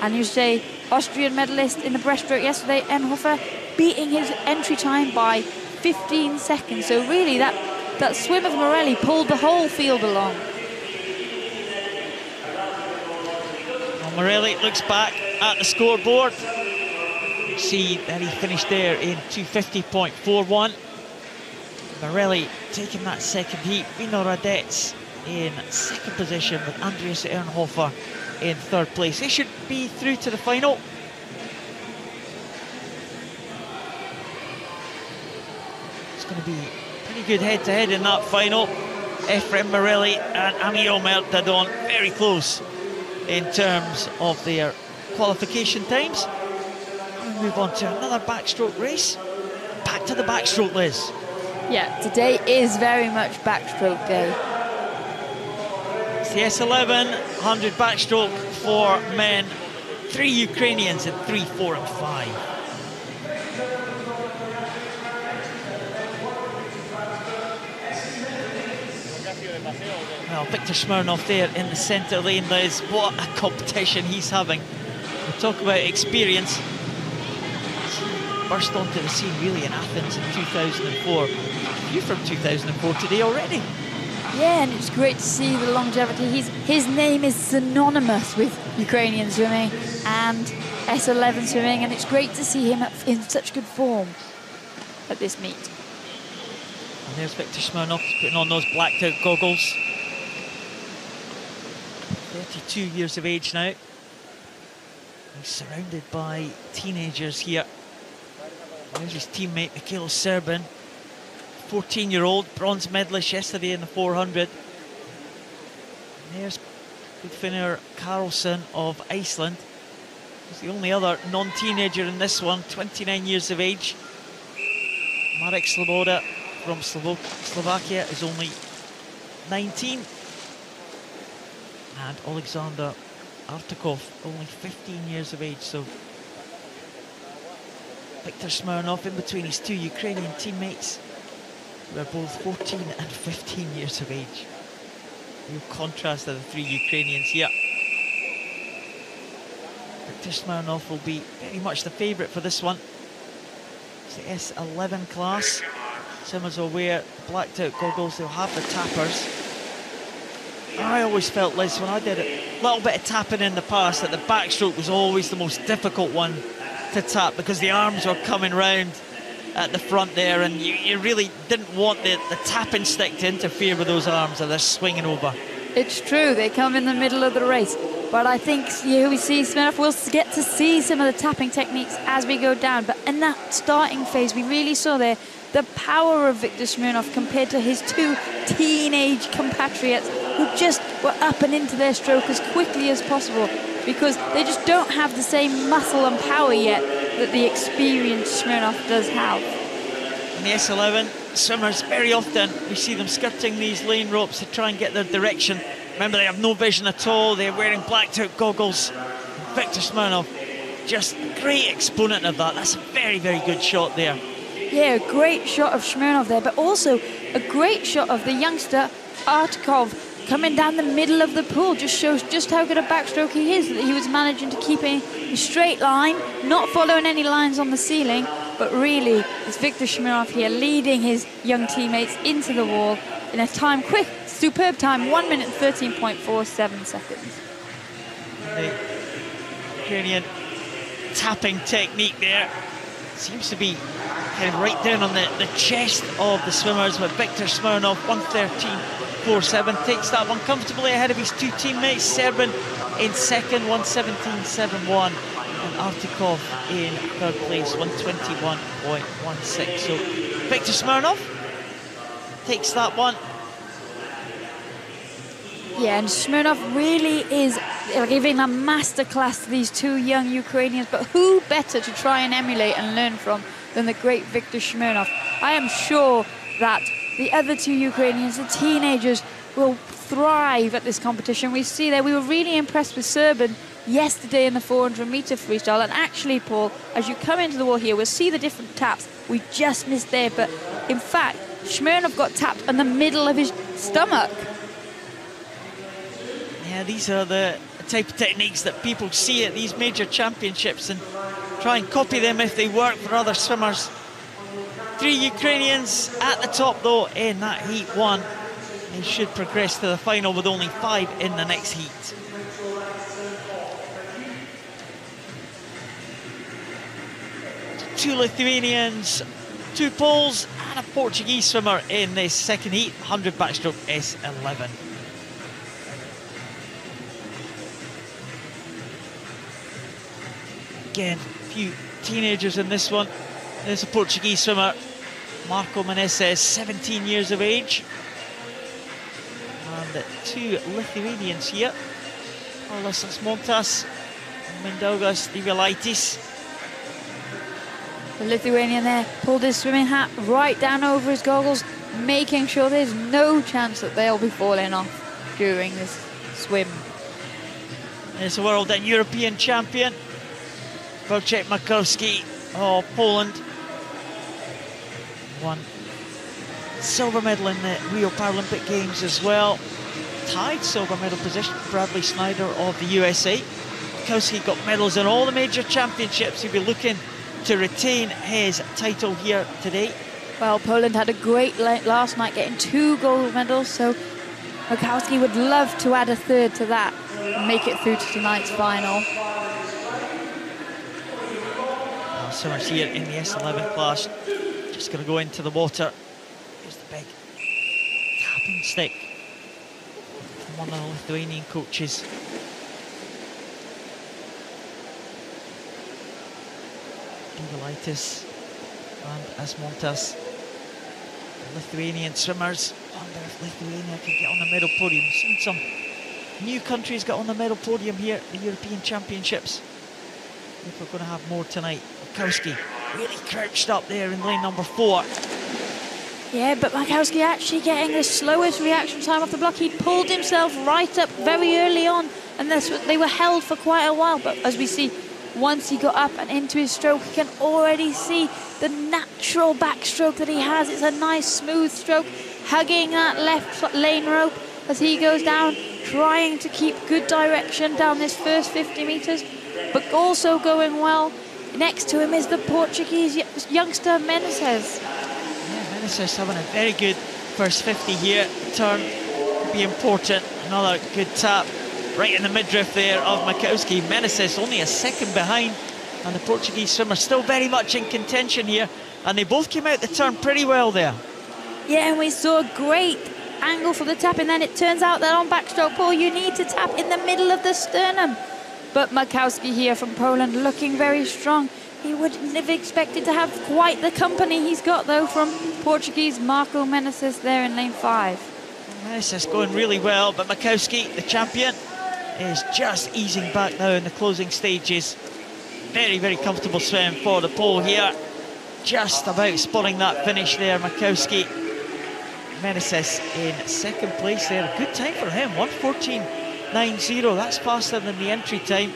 And you say Austrian medalist in the breaststroke yesterday, Ehrenhofer, beating his entry time by 15 seconds. So really that swim of Morelli pulled the whole field along. Well, Morelli looks back at the scoreboard. You see that he finished there in 2:50.41. Morelli taking that second heat. Vino Radetz in second position with Andreas Ernhofer in third place. They should be through to the final. It's going to be pretty good head-to-head in that final. Ephraim Morelli and Amir Mertadon very close in terms of their qualification times. We'll move on to another backstroke race. Back to the backstroke, Liz. Yeah, today is very much backstroke day. It's the S11 100 backstroke for men. 3 Ukrainians in 3, 4 and 5. Well, Victor Smirnov there in the centre lane, Liz. What a competition he's having. We talk about experience. He burst onto the scene really in Athens in 2004. You're from 2004 today already. Yeah, and it's great to see the longevity. His name is synonymous with Ukrainian swimming and S11 swimming, and it's great to see him in such good form at this meet. And there's Victor Smirnov putting on those blacked out goggles. 32 years of age now. He's surrounded by teenagers here. There's his teammate Mikhail Serbin, 14-year-old, bronze medalist yesterday in the 400. And there's Gudfinnur Karlsson of Iceland. He's the only other non-teenager in this one, 29 years of age. Marek Sloboda from Slovakia is only 19. And Alexander Artakov, only 15 years of age. So Victor Smirnov in between his 2 Ukrainian teammates, who are both 14 and 15 years of age. Real contrast to the 3 Ukrainians here. Victor Smirnov will be very much the favourite for this one. It's the S11 class. Swimmers will wear blacked out goggles, they'll have the tappers. I always felt, Liz, when I did a little bit of tapping in the past, that the backstroke was always the most difficult one to tap because the arms were coming round at the front there, and you really didn't want the tapping stick to interfere with those arms as they're swinging over. It's true, they come in the middle of the race, but I think here we see Smirnov, we'll get to see some of the tapping techniques as we go down, but in that starting phase we really saw there the power of Victor Smirnov compared to his 2 teenage compatriots who just were up and into their stroke as quickly as possible because they just don't have the same muscle and power yet that the experienced Smirnov does have. In the S11, swimmers, very often we see them skirting these lane ropes to try and get their direction. Remember, they have no vision at all, they're wearing blacked out goggles. Victor Smirnov, just a great exponent of that. That's a very, very good shot there. Yeah, a great shot of Smirnov there, but also a great shot of the youngster Artakov coming down the middle of the pool. Just shows just how good a backstroke he is, that he was managing to keep a straight line, not following any lines on the ceiling, but really it's Victor Smirnov here leading his young teammates into the wall in a time, quick, superb time, 1 minute 13.47 seconds. The Ukrainian tapping technique there seems to be kind of right down on the chest of the swimmers, with Victor Smirnov 1:13.47 takes that one comfortably ahead of his 2 teammates. Serbin in second, 1:17.71, and Artakov in third place, 1:21.16. So Victor Smirnov takes that one. Yeah, and Smirnov really is giving a masterclass to these 2 young Ukrainians, but who better to try and emulate and learn from than the great Victor Smirnov? I am sure that the other 2 Ukrainians, the teenagers, will thrive at this competition. We see that we were really impressed with Serbin yesterday in the 400-meter freestyle, and actually, Paul, as you come into the wall here, we'll see the different taps. We just missed there, but in fact, Smirnov got tapped on the middle of his stomach. Yeah, these are the type of techniques that people see at these major championships and try and copy them if they work for other swimmers. 3 Ukrainians at the top though in that heat 1. They should progress to the final with only 5 in the next heat. Two Lithuanians 2 poles and a Portuguese swimmer in this second heat, 100 backstroke S11. Again, a few teenagers in this one. There's a Portuguese swimmer, Mcclement, 17 years of age. And 2 Lithuanians here, Allianz Montas and Mindaugas Divilaitis. The Lithuanian there pulled his swimming hat right down over his goggles, making sure there's no chance that they'll be falling off during this swim. There's a world and European champion, Wojciech Makowski of Poland. Won silver medal in the Rio Paralympic Games as well. Tied silver medal position with Bradley Snyder of the USA. Makowski got medals in all the major championships. He'll be looking to retain his title here today. Well, Poland had a great last night, getting 2 gold medals, so Makowski would love to add a third to that and make it through to tonight's final. Swimmers here in the S11 class, just going to go into the water. Here's the big tapping stick from one of the Lithuanian coaches. Divilaitis and Asmontas, the Lithuanian swimmers. I wonder if Lithuania can get on the medal podium. We've seen some new countries get on the medal podium here at the European Championships. If we're going to have more tonight. Makowski really crouched up there in lane number 4. Yeah, but Makowski actually getting the slowest reaction time off the block. He pulled himself right up very early on, and they were held for quite a while. But as we see, once he got up and into his stroke, you can already see the natural backstroke that he has. It's a nice smooth stroke, hugging that left lane rope as he goes down, trying to keep good direction down this first 50 metres, but also going well. Next to him is the Portuguese youngster Menezes. Yeah, Menezes having a very good first 50 here. Turn will be important. Another good tap right in the midriff there of Makowski. Menezes only a second behind, and the Portuguese swimmer still very much in contention here. And they both came out the turn pretty well there. Yeah, and we saw a great angle for the tap, and then it turns out that on backstroke pole you need to tap in the middle of the sternum. But Makowski here from Poland looking very strong. He wouldn't have expected to have quite the company he's got though from Portuguese Marco Menezes there in lane 5. Menezes going really well, but Makowski, the champion, is just easing back now in the closing stages. Very, very comfortable swim for the pole here. Just about spotting that finish there, Makowski. Menezes in second place there. Good time for him, 1:14.90. That's faster than the entry time,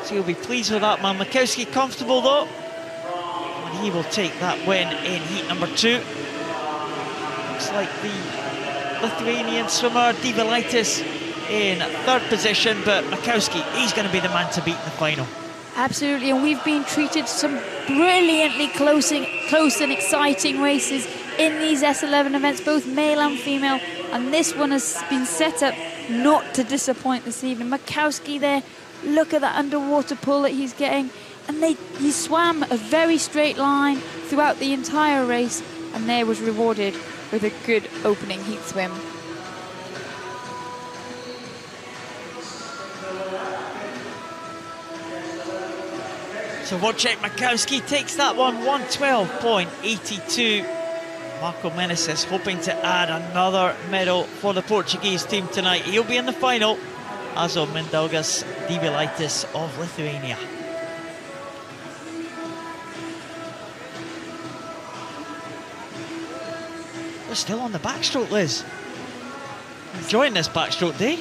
so he'll be pleased with that, man. Makowski comfortable though, and he will take that win in heat number 2. Looks like the Lithuanian swimmer Divilaitis in third position, but Makowski, he's going to be the man to beat in the final. Absolutely, and we've been treated some brilliantly close and exciting races in these S11 events, both male and female, and this one has been set up not to disappoint this evening. Makowski there, look at that underwater pull that he's getting, and he swam a very straight line throughout the entire race, and there was rewarded with a good opening heat swim. So Wojciech Makowski takes that one, 1:12.82. Marco Menezes hoping to add another medal for the Portuguese team tonight. He'll be in the final, as of Mindaugas Divilaitis of Lithuania. We're still on the backstroke, Liz. Enjoying this backstroke day.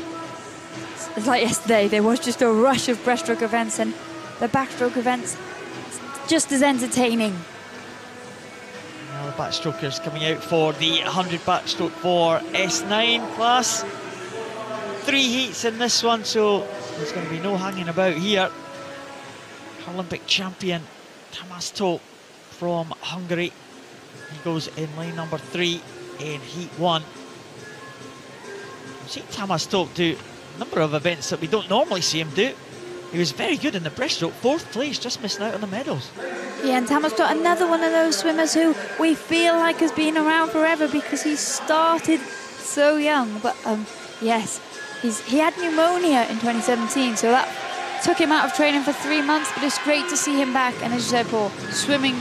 It's like yesterday, there was just a rush of breaststroke events, and the backstroke events just as entertaining. Now the backstrokers coming out for the 100 backstroke for S9 class. 3 heats in this one, so there's going to be no hanging about here. Paralympic champion Tamás Tóth from Hungary. He goes in lane number 3 in heat 1. We've seen Tamás Tóth do a number of events that we don't normally see him do. He was very good in the breaststroke, 4th place, just missing out on the medals. Yeah, and Thomas Stott, another one of those swimmers who we feel like has been around forever because he started so young. But yes, he had pneumonia in 2017, so that took him out of training for 3 months, but it's great to see him back. And as you said, Paul, swimming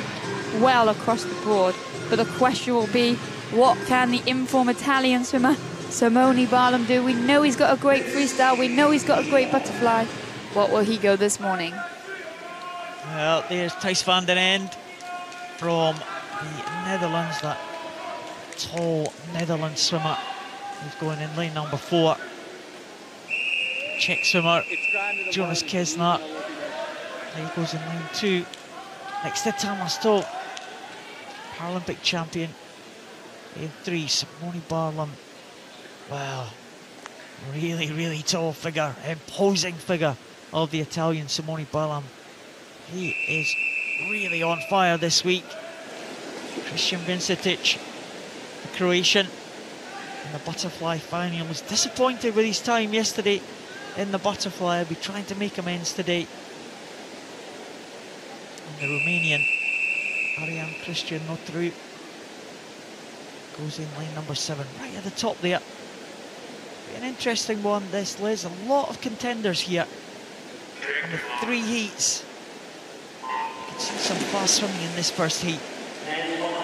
well across the board. But the question will be, what can the informed Italian swimmer Simone Barlam do? We know he's got a great freestyle. We know he's got a great butterfly. What will he go this morning? Well, there's Thijs van den End from the Netherlands, that tall Netherlands swimmer. He's going in lane number 4. Czech swimmer, Jonas Kesner. There he goes in lane 2. Next to Thomas Stott, Paralympic champion. In 3, Simone Barlam. Wow, really, really tall figure, imposing figure of the Italian Simone Barlam. He is really on fire this week. Christian Vincetic, the Croatian, in the butterfly final, was disappointed with his time yesterday in the butterfly. I'll be trying to make amends today. And the Romanian, Arian Cristian Notru, goes in lane number 7, right at the top there. Be an interesting one, this, Liz. A lot of contenders here in the 3 heats. You can see some fast swimming in this first heat.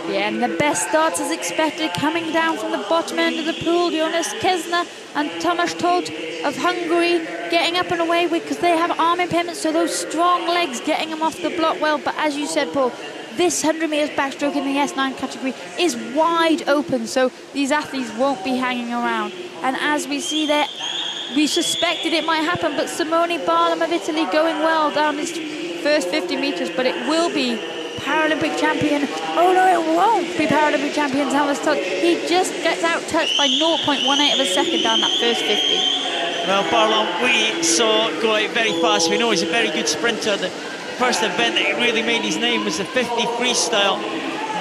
Yeah, and the best starts as expected, coming down from the bottom end of the pool. Jonas Kesner and Thomas Stott of Hungary getting up and away with, because they have arm impairments, so those strong legs getting them off the block well. But as you said, Paul, this 100 metres backstroke in the S9 category is wide open, so these athletes won't be hanging around. And as we see there, we suspected it might happen, but Simone Barlam of Italy going well down this first 50 metres, but it will be Paralympic champion. Oh no, it won't be Paralympic champion Thomas Stott. He just gets out-touched by 0.18 of a second down that first 50. Well, Barlam, we saw go out very fast. We know he's a very good sprinter. The first event that he really made his name was the 50 freestyle.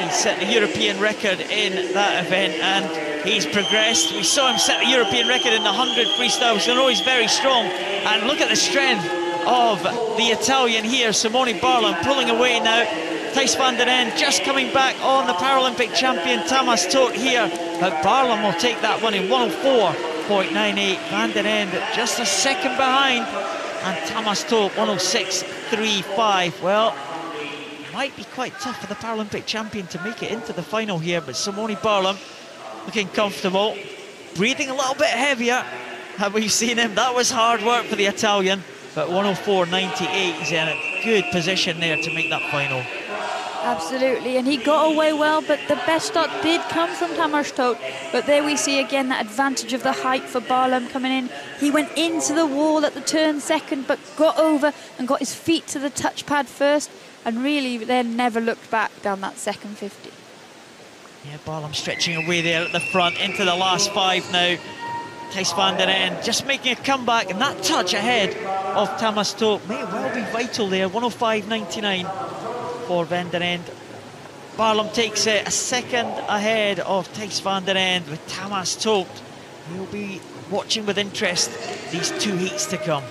He set the European record in that event, and he's progressed. We saw him set the European record in the 100 freestyle, so we know he's very strong. And look at the strength of the Italian here, Simone Barlam, pulling away now. Thijs van den End just coming back on the Paralympic champion Thomas Stott here, but Barlam will take that one in 104.98. Van den End just a second behind, and Thomas Stott 106.35. Well, might be quite tough for the Paralympic champion to make it into the final here, but Simone Barlam looking comfortable, breathing a little bit heavier. Have we seen him? That was hard work for the Italian, but 104.98, he's in a good position there to make that final. Absolutely, and he got away well, but the best start did come from Thomas Stott. But there we see again that advantage of the height for Barlam coming in. He went into the wall at the turn second, but got over and got his feet to the touchpad first, and really then never looked back down that second 50. Yeah, Barlam stretching away there at the front into the last 5 now. Thijs van den End just making a comeback, and that touch ahead of Thomas Stott may well be vital there. 105.99 for Van den End. Barlam takes it a second ahead of Thijs van den End with Thomas Stott. We'll be watching with interest these 2 heats to come.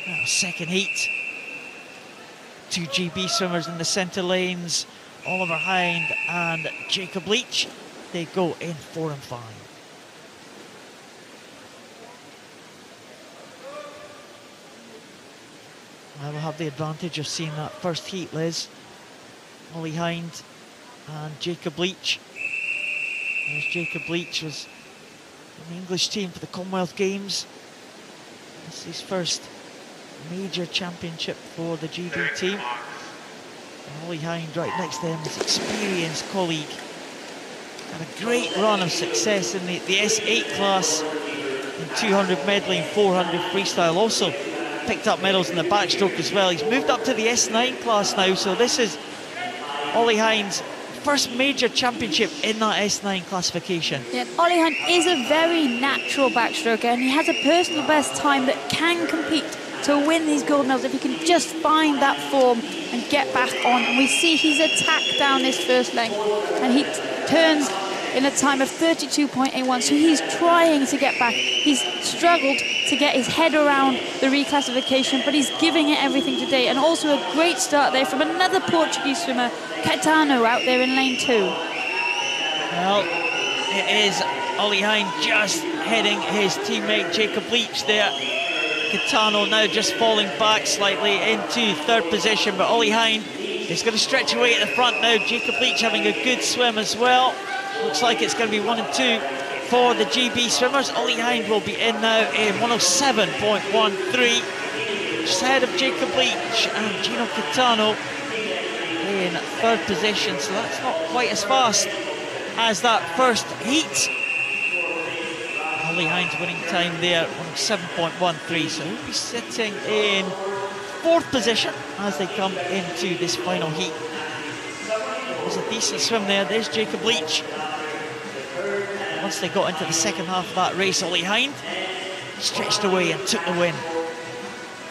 Now, second heat. 2 GB swimmers in the centre lanes, Oliver Hind and Jacob Leach. They go in 4 and 5. I will have the advantage of seeing that first heat, Liz. Ollie Hind and Jacob Leach. There's Jacob Leach, was in the English team for the Commonwealth Games. This is his first major championship for the GB team. And Ollie Hind right next to him, his experienced colleague. Had a great run of success in the S8 class in 200 medley and 400 freestyle. Also picked up medals in the backstroke as well. He's moved up to the S9 class now, so this is Ollie Hind's first major championship in that S9 classification. Yeah, Ollie Hind is a very natural backstroker, and he has a personal best time that can compete to win these gold medals if he can just find that form and get back on. And we see he's attacked down this first length, and he turns in a time of 32.81, so he's trying to get back. He's struggled to get his head around the reclassification, but he's giving it everything today. And also a great start there from another Portuguese swimmer, Caetano, out there in lane 2. Well, it is Ollie Hind just heading his teammate Jacob Leach there. Caetano now just falling back slightly into 3rd position, but Ollie Hind is going to stretch away at the front now. Jacob Leach having a good swim as well. Looks like it's going to be 1 and 2 for the GB swimmers. Ollie Hind will be in now in 107.13, just ahead of Jacob Leach and Gino Caetano in 3rd position, so that's not quite as fast as that first heat. Ollie Hind's winning time there, 107.13, so he'll be sitting in 4th position as they come into this final heat. It was a decent swim there. There's Jacob Leach. Once they got into the second half of that race, Ollie Hind stretched away and took the win.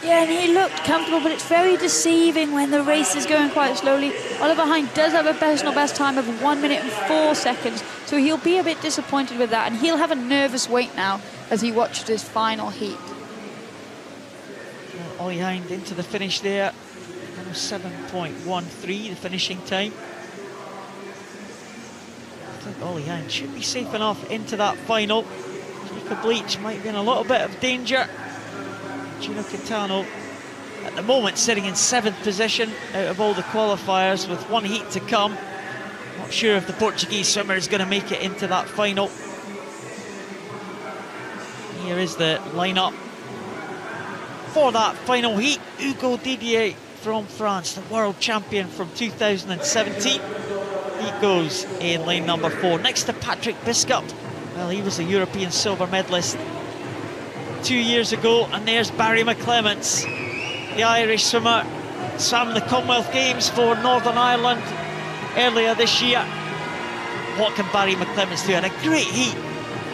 Yeah, and he looked comfortable, but it's very deceiving when the race is going quite slowly. Oliver Hind does have a personal best time of 1 minute and 4 seconds, so he'll be a bit disappointed with that, and he'll have a nervous wait now as he watched his final heat. Well, Ollie Hind into the finish there, 107.13, the finishing time. I think Ollie Hind should be safe enough into that final. Jacob Leach might be in a little bit of danger. Gino Caetano at the moment sitting in 7th position out of all the qualifiers with 1 heat to come. Not sure if the Portuguese swimmer is going to make it into that final. Here is the lineup for that final heat. Hugo Didier from France, the world champion from 2017. He goes in lane number 4. Next to Patrick Biscup. Well, he was a European silver medalist 2 years ago, and there's Barry Mcclement, the Irish swimmer, swam the Commonwealth Games for Northern Ireland earlier this year. What can Barry Mcclement do? Had a great heat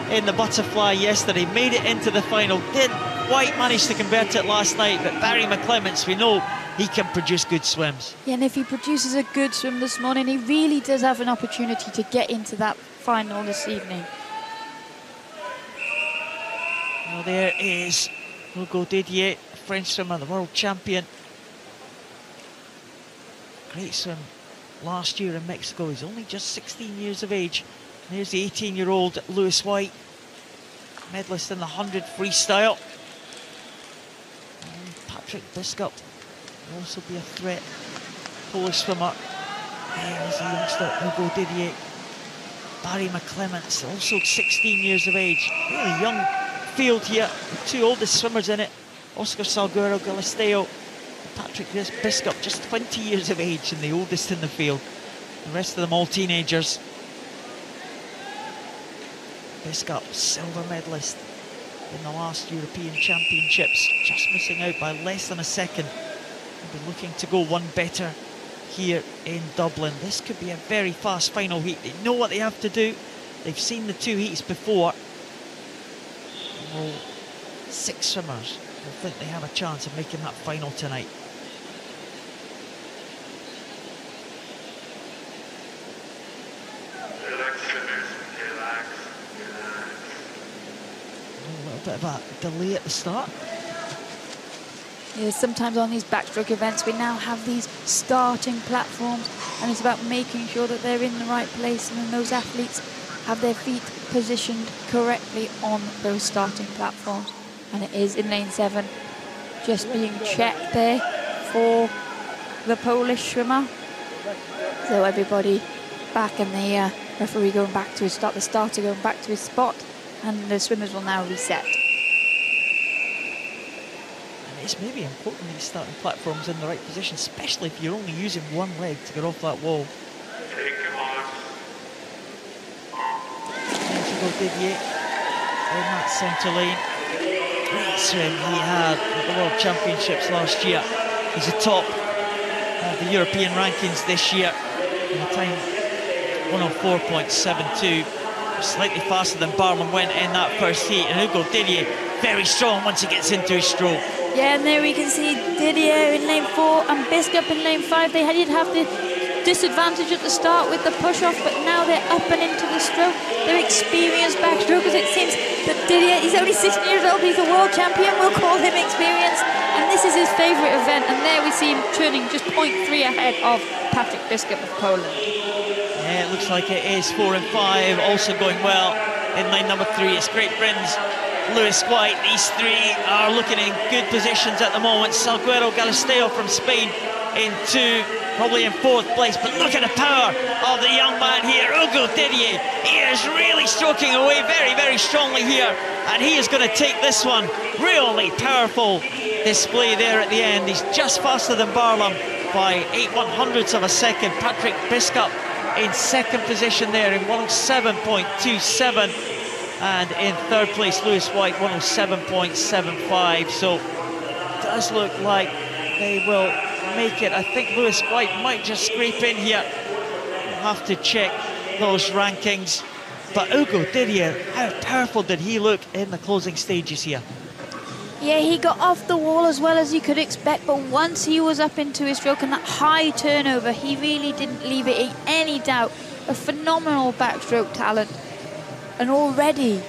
in the butterfly yesterday, made it into the final, didn't quite manage to convert it last night, but Barry Mcclement, we know he can produce good swims. Yeah, and if he produces a good swim this morning, he really does have an opportunity to get into that final this evening. Well, there is Hugo Didier, French swimmer, the world champion. Great swim last year in Mexico. He's only just 16 years of age. And there's the 18-year-old Lewis White, medalist in the 100 freestyle. And Patrick Biscup will also be a threat. Polish swimmer. There's the youngster Hugo Didier. Barry Mcclement, also 16 years of age. Really young field here, the 2 oldest swimmers in it, Oscar Salguero Galisteo, Patrick Biscup, just 20 years of age and the oldest in the field. The rest of them all teenagers. Biscup, silver medalist in the last European Championships, just missing out by less than a second. They'll be looking to go one better here in Dublin. This could be a very fast final heat. They know what they have to do. They've seen the 2 heats before. Well, 6 swimmers will think they have a chance of making that final tonight. Relax, swimmers, relax. A little bit of a delay at the start. Yeah, sometimes on these backstroke events we now have these starting platforms, and it's about making sure that they're in the right place and then those athletes have their feet positioned correctly on those starting platforms. And it is in lane 7, just being checked there for the Polish swimmer. So everybody back, and the referee going back to his start, the starter going back to his spot, and the swimmers will now reset. And it's maybe important these starting platforms in the right position, especially if you're only using one leg to get off that wall. Take your marks. Didier in that centre lane. Great swim he had at the World Championships last year. He's atop of the European rankings this year. In a time 104.72, slightly faster than Barlam went in that first heat. And Hugo Didier, very strong once he gets into his stroke. Yeah, and there we can see Didier in lane 4 and Biscup in lane 5. They did have to disadvantage at the start with the push-off, but now they're up and into the stroke. They're experienced backstrokers. It seems that Didier, he's only 16 years old, he's a world champion, we'll call him experienced, and this is his favourite event, and there we see him turning just 0.3 ahead of Patrick Biskup of Poland. Yeah, it looks like it is 4 and 5, also going well in lane number 3. It's great friends. Lewis White, these three are looking in good positions at the moment. Salguero Galisteo from Spain in 2, probably in 4th place, but look at the power of the young man here, Hugo Didier. He is really stroking away very, very strongly here, and he is going to take this one. Really powerful display there at the end. He's just faster than Barlam by 8/100ths of a second. Patrick Biskup in 2nd position there in 107.27. And in 3rd place, Lewis White, 107.75. So it does look like they will make it. I think Lewis White might just scrape in here. We'll have to check those rankings. But Hugo Didier, how powerful did he look in the closing stages here? Yeah, he got off the wall as well as you could expect, but once he was up into his stroke and that high turnover, he really didn't leave it any doubt. A phenomenal backstroke talent, and already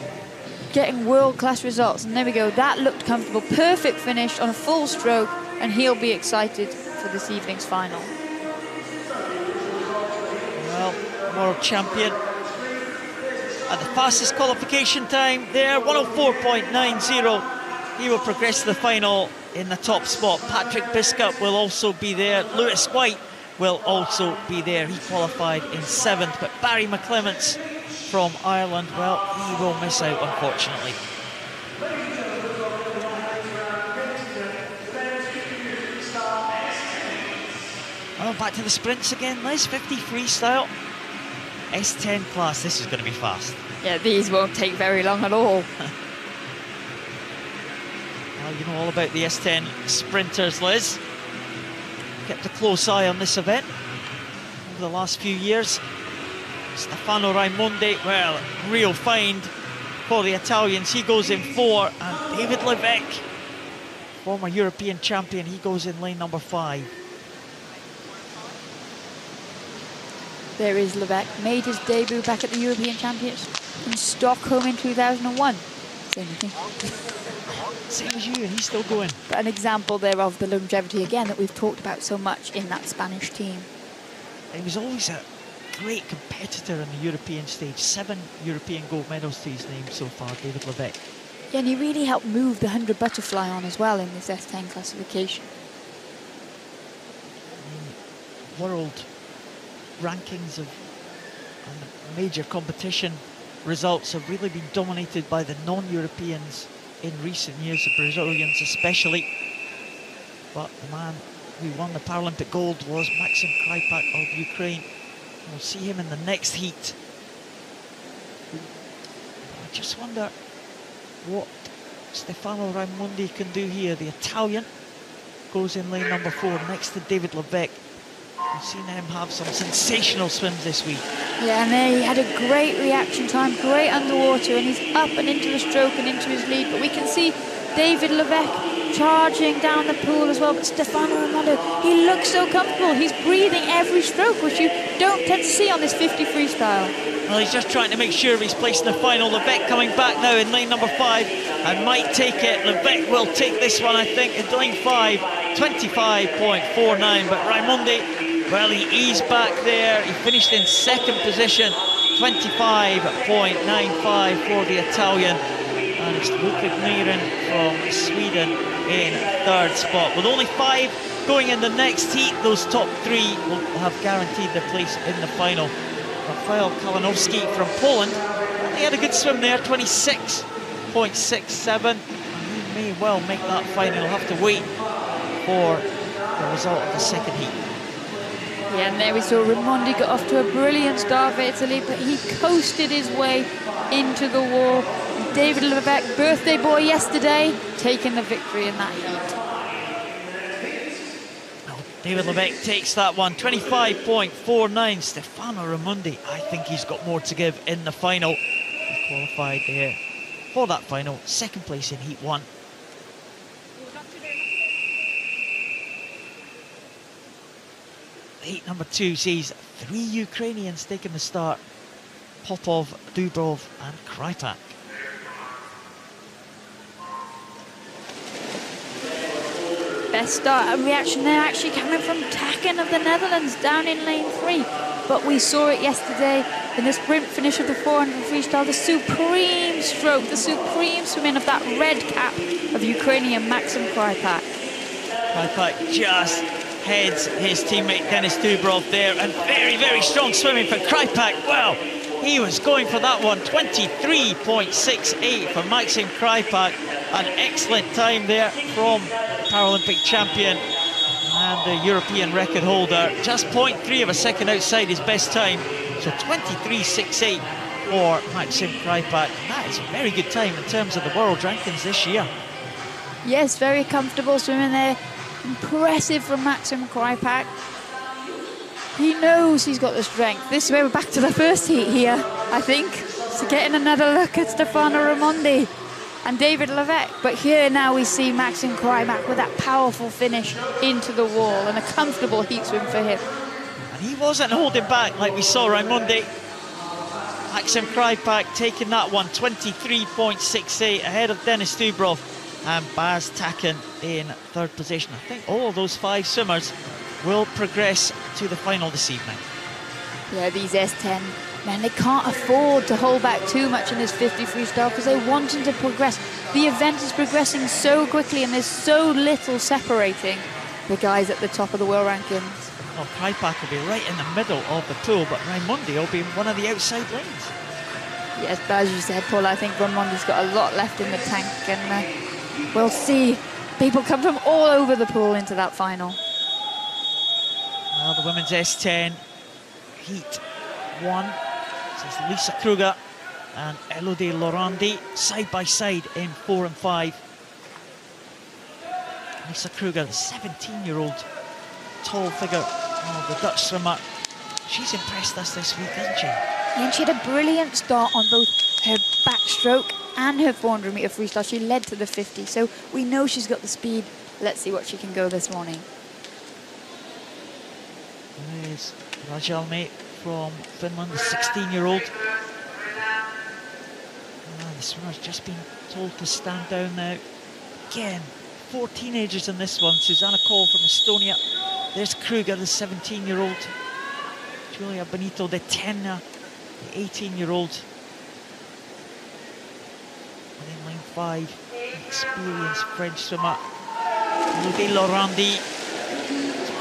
getting world-class results. And there we go, that looked comfortable. Perfect finish on a full stroke, and he'll be excited for this evening's final. Well, world champion at the fastest qualification time there, 104.90. He will progress to the final in the top spot. Patrick Biskup will also be there. Lewis White will also be there. He qualified in 7th, but Barry Mcclement from Ireland, well, he will miss out, unfortunately. Oh, back to the sprints again, Liz. 50 freestyle. S10 class, this is going to be fast. Yeah, these won't take very long at all. Well, you know all about the S10 sprinters, Liz. Kept a close eye on this event over the last few years. Stefano Raimondi, well, real find for the Italians. He goes in 4, and David Levesque, former European champion, he goes in lane number 5. There is Levesque, made his debut back at the European Championships in Stockholm in 2001. Same thing. Same as you, and he's still going. But an example there of the longevity again that we've talked about so much in that Spanish team. He was always a great competitor on the European stage. 7 European gold medals to his name so far, David Levesque. Yeah, and he really helped move the 100 butterfly on as well in this S10 classification. World rankings of major competition results have really been dominated by the non-Europeans in recent years, the Brazilians especially. But the man who won the Paralympic gold was Maxim Krypak of Ukraine. We'll see him in the next heat. I just wonder what Stefano Raimondi can do here. The Italian goes in lane number 4 next to David Levesque. We've seen him have some sensational swims this week. Yeah, and there he had a great reaction time, great underwater, and he's up and into the stroke and into his lead. But we can see David Levesque charging down the pool as well. But Stefano Raimondi, he looks so comfortable. He's breathing every stroke, which you don't tend to see on this 50 freestyle. Well, he's just trying to make sure he's placed in the final. Levesque coming back now in lane number 5 and might take it. Levesque will take this one, I think, in lane 5, 25.49. But Raimondi, well, he eased back there. He finished in 2nd position, 25.95 for the Italian. And it's Luca Gniren from Sweden in 3rd spot. With only 5 going in the next heat, those top 3 will have guaranteed their place in the final. Rafael Kalinowski from Poland, he had a good swim there, 26.67. He may well make that final. He'll have to wait for the result of the 2nd heat. Yeah, and there we saw Raimondi got off to a brilliant start for Italy, but he coasted his way into the wall. David Levesque, birthday boy yesterday, taking the victory in that heat. David Levesque takes that one, 25.49. Stefano Raimondi, I think he's got more to give in the final. He qualified there for that final, 2nd place in heat 1. Heat number 2 sees 3 Ukrainians taking the start. Popov, Dubrov and Krypak. Best start and reaction there actually coming from Takken of the Netherlands down in lane 3. But we saw it yesterday in the sprint finish of the 400 freestyle, the supreme stroke, the supreme swimming of that red cap of Ukrainian Maxim Krypak. Krypak just heads his teammate Denis Dubrov there, and very, very strong swimming for Krypak. Well, he was going for that one. 23.68 for Maxim Krypak. An excellent time there from Paralympic champion and the European record holder. Just 0.3 of a second outside his best time. So 23.68 for Maxim Krypak. That is a very good time in terms of the world rankings this year. Yes, very comfortable swimming there. Impressive from Maxim Krypak. He knows he's got the strength. This is where we're back to the first heat here, I think. So getting another look at Stefano Raimondi and David Levesque. But here now we see Maxim Krypak with that powerful finish into the wall and a comfortable heat swim for him. And he wasn't holding back like we saw Raimondi. Maxim Krypak taking that one, 23.68 ahead of Denis Dubrov and Baz Takken in 3rd position. I think all of those 5 swimmers will progress to the final this evening. Yeah, these S10 men, they can't afford to hold back too much in this 50 freestyle because they want to progress. The event is progressing so quickly and there's so little separating the guys at the top of the world rankings. Well, Krypak will be right in the middle of the pool, but Raimondi will be in one of the outside lanes. Yes, but as you said, Paul, I think Raimondi's got a lot left in the tank, and we'll see people come from all over the pool into that final. Well, the women's S10 heat 1. This is Lisa Kruger and Elodie Laurandi side by side in 4 and 5. Lisa Kruger, the 17-year-old tall figure of the Dutch swimmer. She's impressed us this week, hasn't she? And she had a brilliant start on both her backstroke and her 400-metre freestyle. She led to the 50, so we know she's got the speed. Let's see what she can go this morning. There's Rajalme from Finland, the 16-year-old. The swimmer's just been told to stand down now. Again, 4 teenagers in this one. Susanna Koll from Estonia. There's Kruger, the 17-year-old. Julia Benito de Tena, the 18-year-old. And in line 5, an experienced French swimmer, Elodie Laurandi.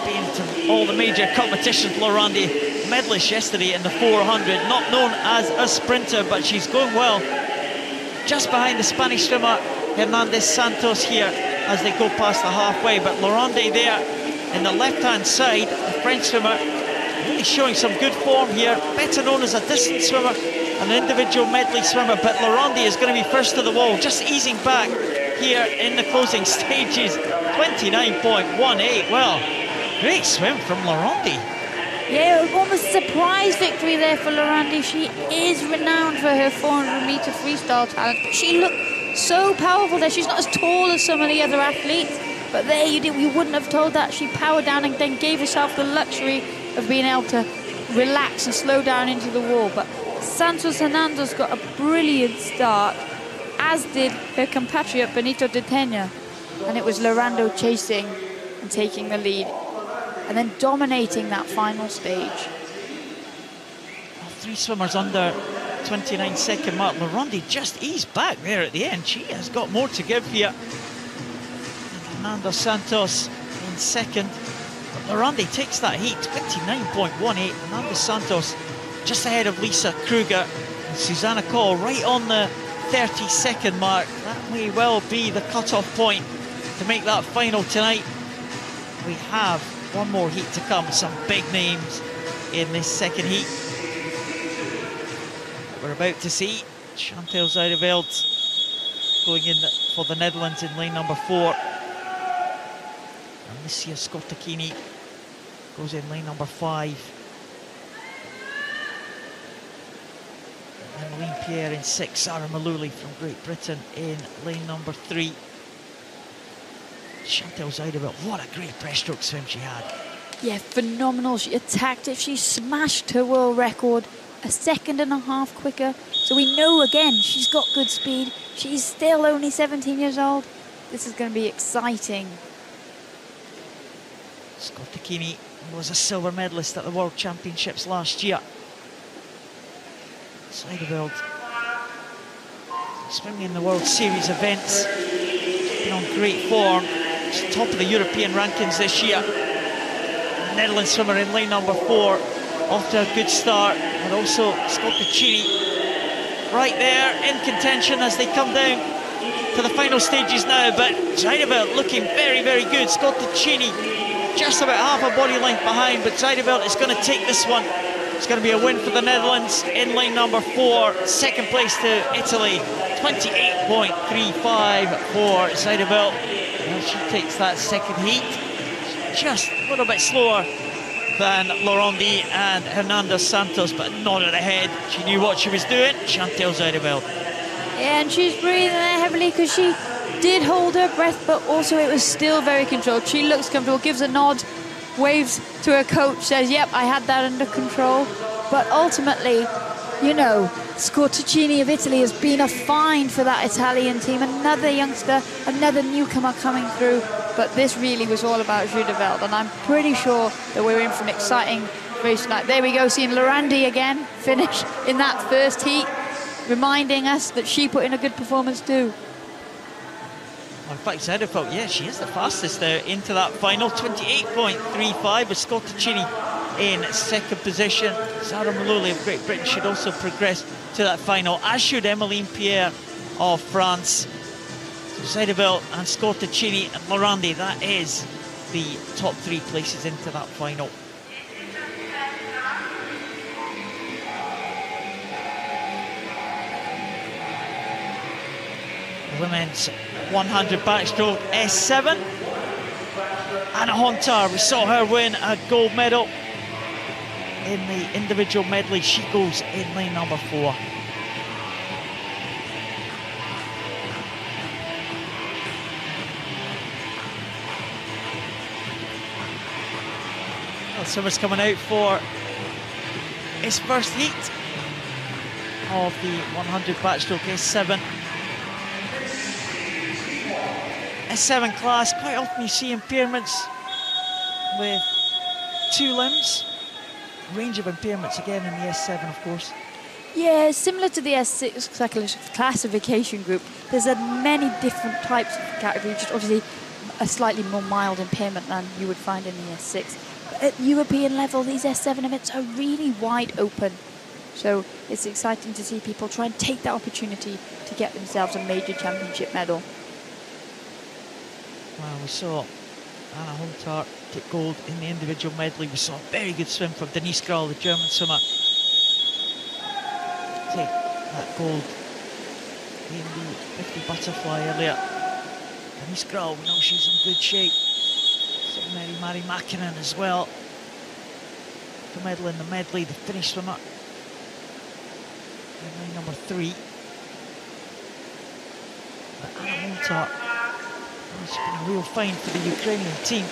Been to all the major competitions. Laurandi, medalist yesterday in the 400, not known as a sprinter, but she's going well. Just behind the Spanish swimmer Fernandez Santos here as they go past the halfway, but Laurandi there in the left-hand side, the French swimmer, really showing some good form here, better known as a distance swimmer, an individual medley swimmer, but Laurandi is going to be first to the wall, just easing back here in the closing stages. 29.18, well, great swim from Laurandi. Yeah, almost a surprise victory there for Laurandi. She is renowned for her 400-metre freestyle talent, but she looked so powerful there. She's not as tall as some of the other athletes, but there you wouldn't have told that. She powered down and then gave herself the luxury of being able to relax and slow down into the wall. But Santos Hernandez got a brilliant start, as did her compatriot Benito de Tena, and it was Laurando chasing and taking the lead, and then dominating that final stage. 3 swimmers under 29-second mark. Laurandi just eased back there at the end. She has got more to give here. Fernando Santos in second. But Laurandi takes that heat, 29.18. Fernando Santos just ahead of Lisa Kruger and Susanna Koll right on the 30-second mark. That may well be the cut-off point to make that final tonight. We have one more heat to come, some big names in this second heat. We're about to see Chantal Zuiderveld going in for the Netherlands in lane number 4. Alicia Scottakini goes in lane number 5. And Emmeline Pierre in 6. Sarah Maluli from Great Britain in lane number 3. Chantal Zuiderveld, what a great breaststroke swim she had. Yeah, phenomenal. She attacked it. She smashed her world record, a second and a half quicker. So we know, again, she's got good speed. She's still only 17 years old. This is going to be exciting. Scottakini was a silver medalist at the World Championships last year. Seideveld swimming in the World Series events. She's been on great form. She's top of the European rankings this year. The Netherlands swimmer in lane number 4, off to a good start, but also Scottakini right there in contention as they come down to the final stages now. But Seideveld looking very, very good. Scottakini just about half a body length behind, but Seideveld is going to take this one. It's going to be a win for the Netherlands in lane number 4. Second place to Italy, 28.35 for Seideveld. Well, she takes that second heat. Just a little bit slower than Laurandi and Hernandez Santos, but nodded ahead. She knew what she was doing, Chantal Seideveld. Yeah, and she's breathing heavily because she did hold her breath, but also it was still very controlled. She looks comfortable, gives a nod, waves to her coach, says, yep, I had that under control. But ultimately, you know, Scottakini of Italy has been a find for that Italian team. Another youngster, another newcomer coming through. But this really was all about Seideveld, and I'm pretty sure that we're in for an exciting race tonight. There we go, seeing Laurandi again finish in that first heat, reminding us that she put in a good performance too. In fact, Seideveld, yeah, she is the fastest into that final. 28.35 with Scottakini in second position. Zara Maloli of Great Britain should also progress to that final, as should Emmeline Pierre of France. So Seideveld and Scottakini and Laurandi, that is the top 3 places into that final. Women's 100 backstroke S7. Anna Hontar, we saw her win a gold medal in the individual medley. She goes in lane number 4. Well, Summers coming out for his first heat of the 100 backstroke S7. S7 class, quite often you see impairments with 2 limbs. Range of impairments again in the S7, of course. Yeah, similar to the S6 classification group, there's many different types of categories, just obviously a slightly more mild impairment than you would find in the S6. But at European level, these S7 events are really wide open. So it's exciting to see people try and take that opportunity to get themselves a major championship medal. Well, we saw Anna Hontar get gold in the individual medley. We saw a very good swim from Denise Grahl, the German swimmer, take that gold in the 50 butterfly earlier. Denise Grahl, we know she's in good shape. So Mary Mcclement as well. The medal in the medley, the Finnish swimmer. In lane number 3. But Anna Hontar, it's been a real find for the Ukrainian team.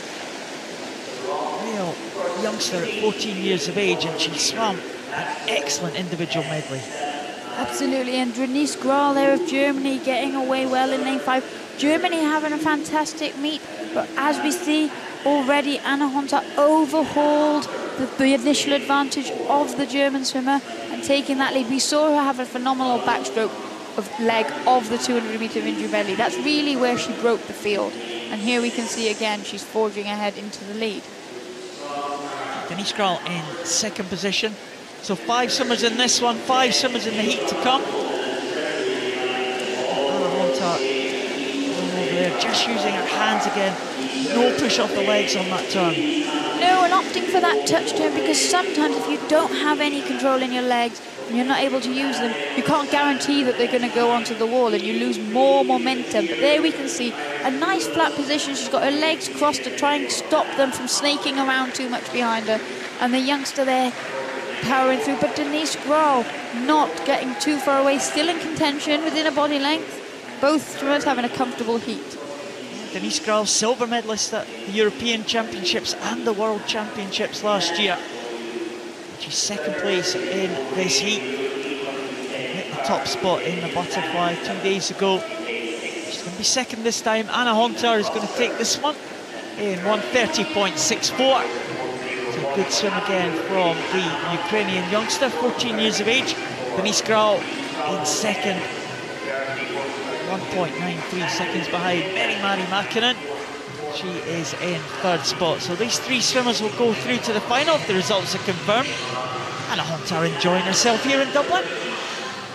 Real youngster at 14 years of age, and she swam an excellent individual medley. Absolutely, and Denise Grahl there of Germany getting away well in lane 5. Germany having a fantastic meet, but as we see already, Anna Hontar overhauled the initial advantage of the German swimmer and taking that lead. We saw her have a phenomenal backstroke of leg of the 200-metre individual medley. That's really where she broke the field. And here we can see again, she's forging ahead into the lead. Denise Grahl in second position. So 5 swimmers in this one, 5 swimmers in the heat to come. Anna Hontar over there, just using her hands again. No push off the legs on that turn. No, and opting for that touch turn, because sometimes if you don't have any control in your legs and you're not able to use them, you can't guarantee that they're going to go onto the wall and you lose more momentum. But there we can see a nice flat position. She's got her legs crossed to try and stop them from snaking around too much behind her. And the youngster there powering through, but Denise Grahl not getting too far away, still in contention within a body length. Both swimmers having a comfortable heat. Denise Grau, silver medalist at the European Championships and the World Championships last year. She's second place in this heat. Hit the top spot in the butterfly 2 days ago. She's going to be second this time. Anna Hontar is going to take this one in 1:30.64. It's a good swim again from the Ukrainian youngster, 14 years of age. Denise Grau in second, 1.93 seconds behind Mary Mcclement. She is in third spot. So these three swimmers will go through to the final if the results are confirmed. Anna Hontar enjoying herself here in Dublin.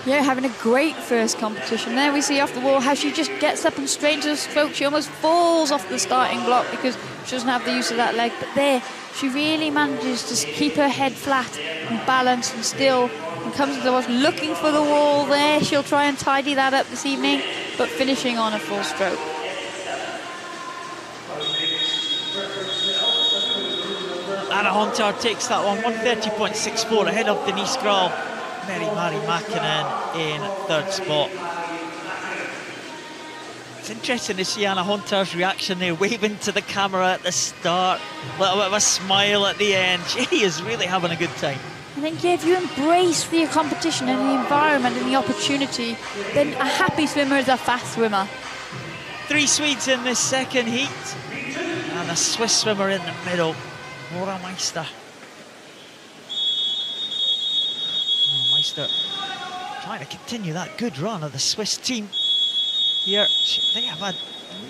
Yeah, having a great first competition. There we see off the wall how she just gets up and straight into the stroke. She almost falls off the starting block because she doesn't have the use of that leg. But there, she really manages to keep her head flat and balanced and still, and comes to the watch looking for the wall there. She'll try and tidy that up this evening, but finishing on a full stroke. Anna Hontar takes that one, 1:30.64 ahead of Denise Grau. Mary Mcclement in third spot. It's interesting to see Anna Hontar's reaction there, waving to the camera at the start, a little bit of a smile at the end. She is really having a good time. I think, yeah, if you embrace the competition and the environment and the opportunity, then a happy swimmer is a fast swimmer. Three Swedes in this second heat, and a Swiss swimmer in the middle, Nora Meister. Meister trying to continue that good run of the Swiss team here. They have had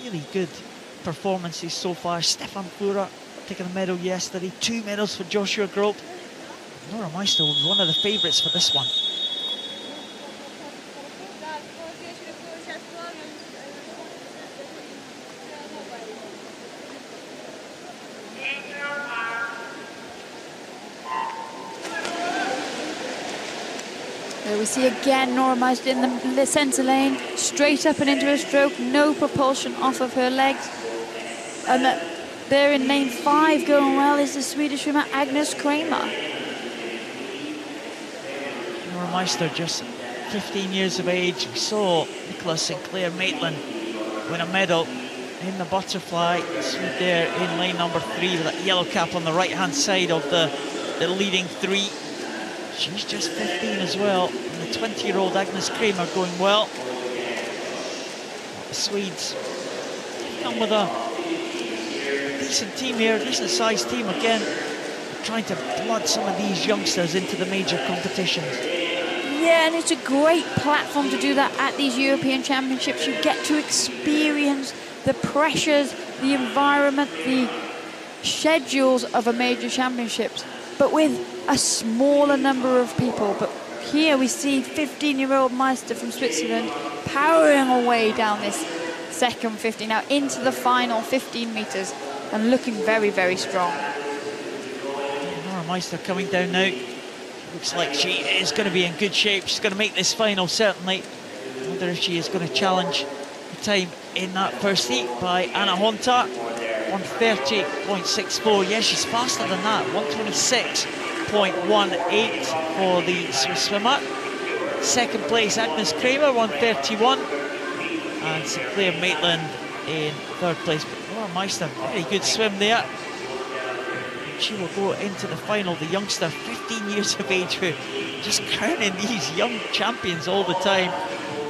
really good performances so far. Stefan Fuhrer taking a medal yesterday, 2 medals for Joshua Grob. Nora Meister was one of the favourites for this one. There we see again Nora Meister in the centre lane, straight up and into a stroke, no propulsion off of her legs. And there in lane 5 going well is the Swedish swimmer Agnes Kramer. Nora Meister, just 15 years of age. We saw Nicola Sinclair Maitland win a medal in the butterfly. Swede there in lane number 3 with that yellow cap on the right-hand side of the leading three. She's just 15 as well, and the 20-year-old Agnes Kramer going well. The Swedes come with a decent team here, decent sized team again, trying to blood some of these youngsters into the major competitions. Yeah, and it's a great platform to do that at these European Championships. You get to experience the pressures, the environment, the schedules of a major championships, but with a smaller number of people. But here we see 15-year-old Meister from Switzerland powering away down this second 50, now into the final 15 metres, and looking very, very strong. Nora Meister coming down now. Looks like she is going to be in good shape. She's going to make this final, certainly. I wonder if she is going to challenge the time in that first heat by Anna Hontar. 1:30.64. Yes, she's faster than that. 1:26.18 for the Swiss swimmer. Second place, Agnes Kramer, 1:31. And Sinclair Maitland in third place. But Nora Meister, very good swim there. She will go into the final. The youngster, 15 years of age, who just crowning these young champions all the time.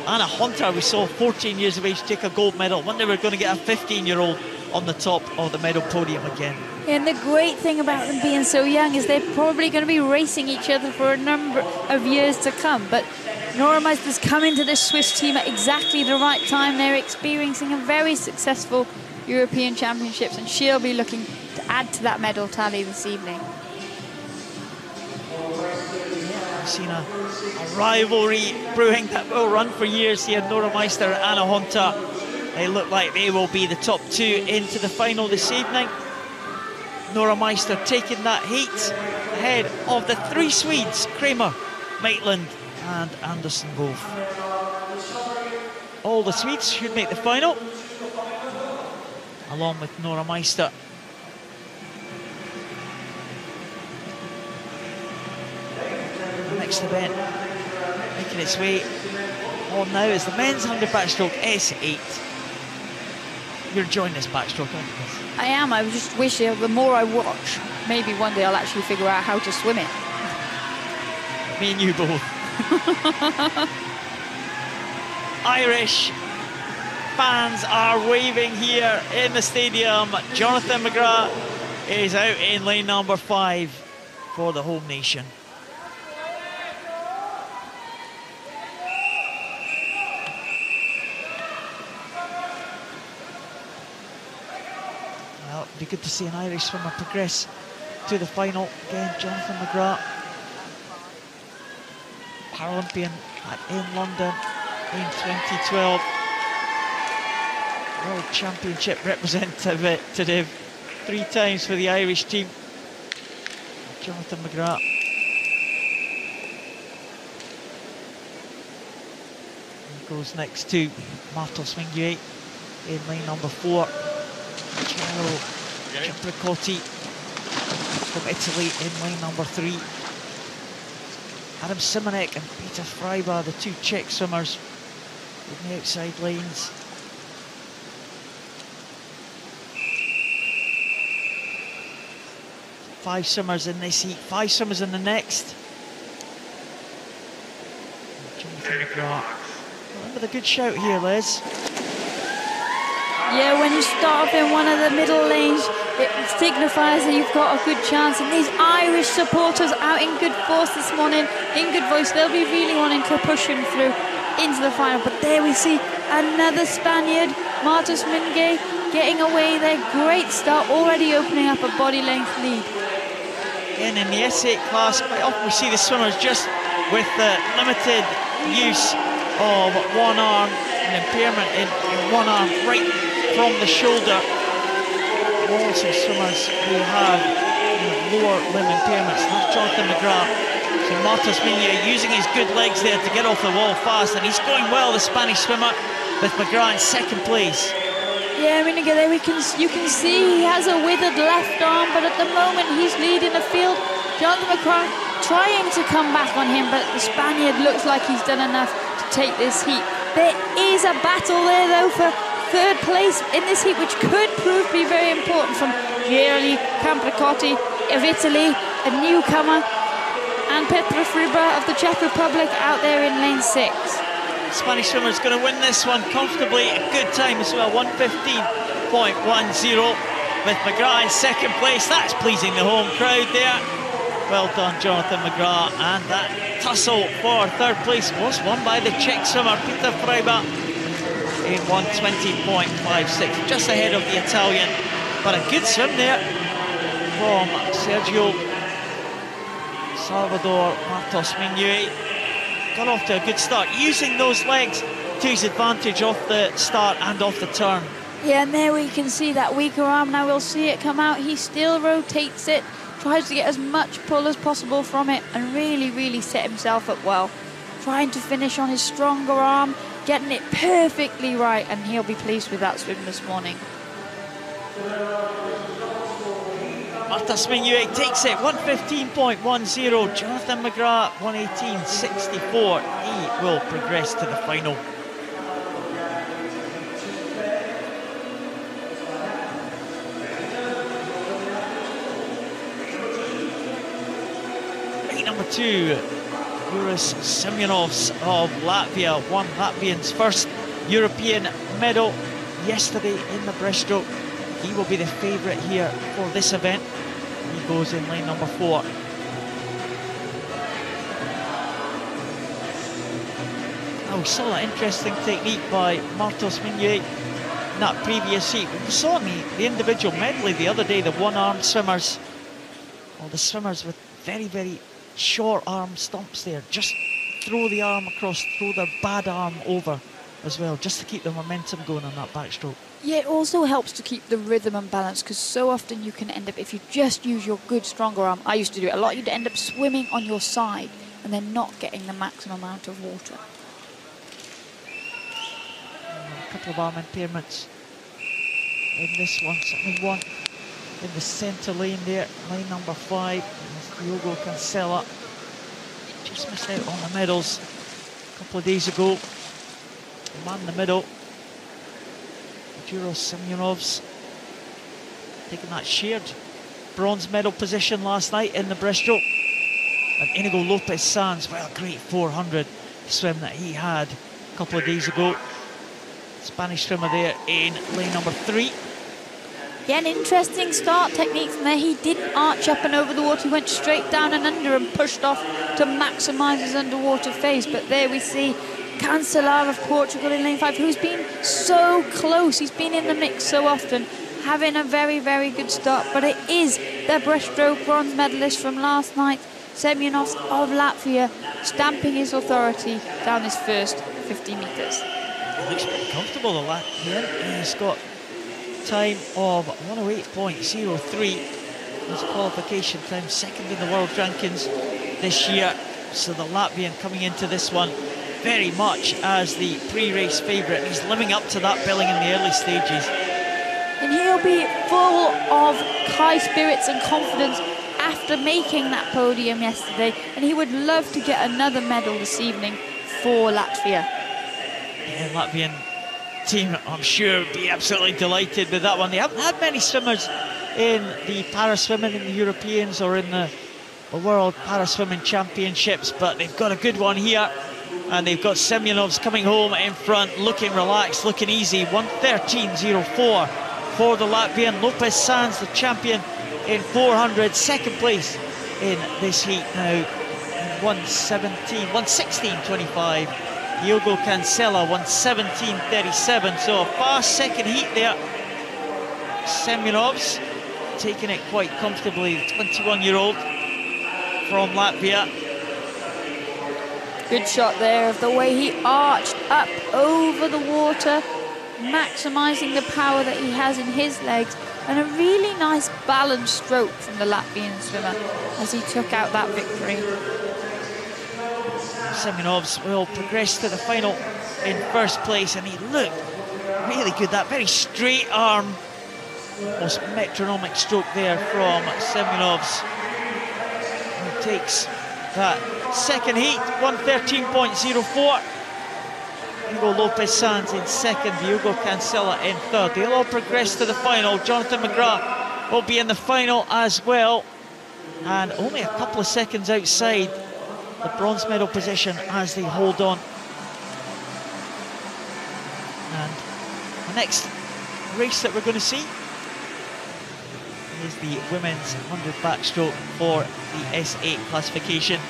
Anna Hontar, we saw 14 years of age take a gold medal. Wonder we're going to get a 15-year-old on the top of the medal podium again. Yeah, and the great thing about them being so young is they're probably going to be racing each other for a number of years to come. But Nora Meister's come into this Swiss team at exactly the right time. They're experiencing a very successful European Championships, and she'll be looking to add to that medal tally this evening. We've seen a rivalry brewing that will run for years here. Nora Meister and Anna Hontar. They look like they will be the top two into the final this evening. Nora Meister taking that heat ahead of the three Swedes, Kramer, Maitland and Anderson Wolf. All the Swedes should make the final, along with Nora Meister. The next event making its way on now is the men's 100 backstroke S8. You're enjoying this backstroke, aren't you? I am. I just wish the more I watch, maybe one day I'll actually figure out how to swim it. Me and you both. Irish fans are waving here in the stadium. Jonathan McGrath is out in lane number 5 for the home nation. Well, it'd be good to see an Irish swimmer progress to the final. Again, Jonathan McGrath, Paralympian in London in 2012. World Championship representative 3 times for the Irish team. Jonathan McGrath. He goes next to Martos Minguet in lane number 4. Ciao Ciapricotti from Italy in lane number 3. Adam Simonek and Peter Freiba, the 2 Czech swimmers in the outside lanes. Five swimmers in this heat, 5 swimmers in the next. Jonathan McGrath. Remember the good shout here, Les? Yeah, when you start off in one of the middle lanes, it signifies that you've got a good chance. And these Irish supporters out in good force this morning, in good voice, they'll be really wanting to push him through into the final. But there we see another Spaniard, Martos Minguet, getting away there. Great start, already opening up a body length lead. And in the S8 class, quite often we see the swimmers just with the limited use of one arm, an impairment in one arm right from the shoulder. Also swimmers who have lower limb impairments. That's Jonathan McGrath. So Martos Minguet using his good legs there to get off the wall fast, and he's going well, the Spanish swimmer, with McGrath in 2nd place. Yeah, I mean, again, there you can see he has a withered left arm, but at the moment he's leading the field. Jonathan McGrath trying to come back on him, but the Spaniard looks like he's done enough to take this heat. There is a battle there, though, for 3rd place in this heat, which could prove to be very important, from Giorgi Capricotti of Italy, a newcomer, and Petra Friba of the Czech Republic out there in lane 6. Spanish swimmer's going to win this one comfortably. A good time as well, 1:15.10, with McGrath in 2nd place. That's pleasing the home crowd there. Well done, Jonathan McGrath. And that tussle for 3rd place was won by the Czech swimmer Peter Freiba in 1:20.56, just ahead of the Italian. But a good swim there from Sergio Salvador Martos Minguet. Got off to a good start, using those legs to his advantage off the start and off the turn. Yeah, and there we can see that weaker arm. Now we'll see it come out. He still rotates it, tries to get as much pull as possible from it, and really set himself up well. Trying to finish on his stronger arm, getting it perfectly right, and he'll be pleased with that swim this morning. Martos Minguet takes it, 1:15.10. Jonathan McGrath, 1:18.64. He will progress to the final. Right, number 2, Juris Semyonovs of Latvia, won Latvian's first European medal yesterday in the breaststroke. He will be the favourite here for this event. He goes in lane number 4. Oh, we saw that interesting technique by Martos Minguet in that previous heat. We saw in the individual medley the other day, the one-armed swimmers, or the swimmers with very short arm stumps there, just throw the arm across, throw their bad arm over as well, just to keep the momentum going on that backstroke. Yeah, it also helps to keep the rhythm and balance, because so often you can end up, if you just use your good stronger arm, I used to do it a lot, you'd end up swimming on your side and then not getting the maximum amount of water. A couple of arm impairments in this one, certainly one in the centre lane there, lane number 5, Diogo Cancela. Just missed out on the medals a couple of days ago. The man in the middle, Arturo Semyonov's taking that shared bronze medal position last night in the breaststroke. And Inigo Lopez Sanz, well, great 400 swim that he had a couple of days ago. Spanish swimmer there in lane number 3. Yeah, an interesting start technique from there. He didn't arch up and over the water. He went straight down and under and pushed off to maximise his underwater phase. But there we see Cancelar of Portugal in lane 5, who's been so close. He's been in the mix so often, having a very, very good start. But it is the breaststroke bronze medalist from last night, Semyonovs of Latvia, stamping his authority down this first 50 metres. He looks pretty comfortable, the Latvian. He's got time of 108.03. His qualification time, second in the world rankings this year. So the Latvian coming into this one very much as the pre-race favourite. He's living up to that billing in the early stages. And he'll be full of high spirits and confidence after making that podium yesterday. And he would love to get another medal this evening for Latvia. Yeah, Latvian team, I'm sure, would be absolutely delighted with that one. They haven't had many swimmers in the para-swimming in the Europeans or in the World Para-Swimming Championships, but they've got a good one here. And they've got Semyonovs coming home in front, looking relaxed, looking easy. 1:13.04 for the Latvian. Lopez Sanz, the champion in 400, second place in this heat now. 1:16.25. Diogo Cancela, 1:17.37. So a fast second heat there. Semyonovs taking it quite comfortably, the 21-year-old from Latvia. Good shot there of the way he arched up over the water, maximising the power that he has in his legs, and a really nice balanced stroke from the Latvian swimmer as he took out that victory. Semyonovs will progress to the final in first place, and he looked really good. That very straight arm, almost metronomic stroke there from Semyonovs. He takes that second heat, 1:13.04. Inigo Lopez Sanz in second, Diogo Cancela in third. They'll all progress to the final. Jonathan McGrath will be in the final as well, and only a couple of seconds outside the bronze medal position as they hold on. And the next race that we're going to see is the women's 100 backstroke for the S8 classification.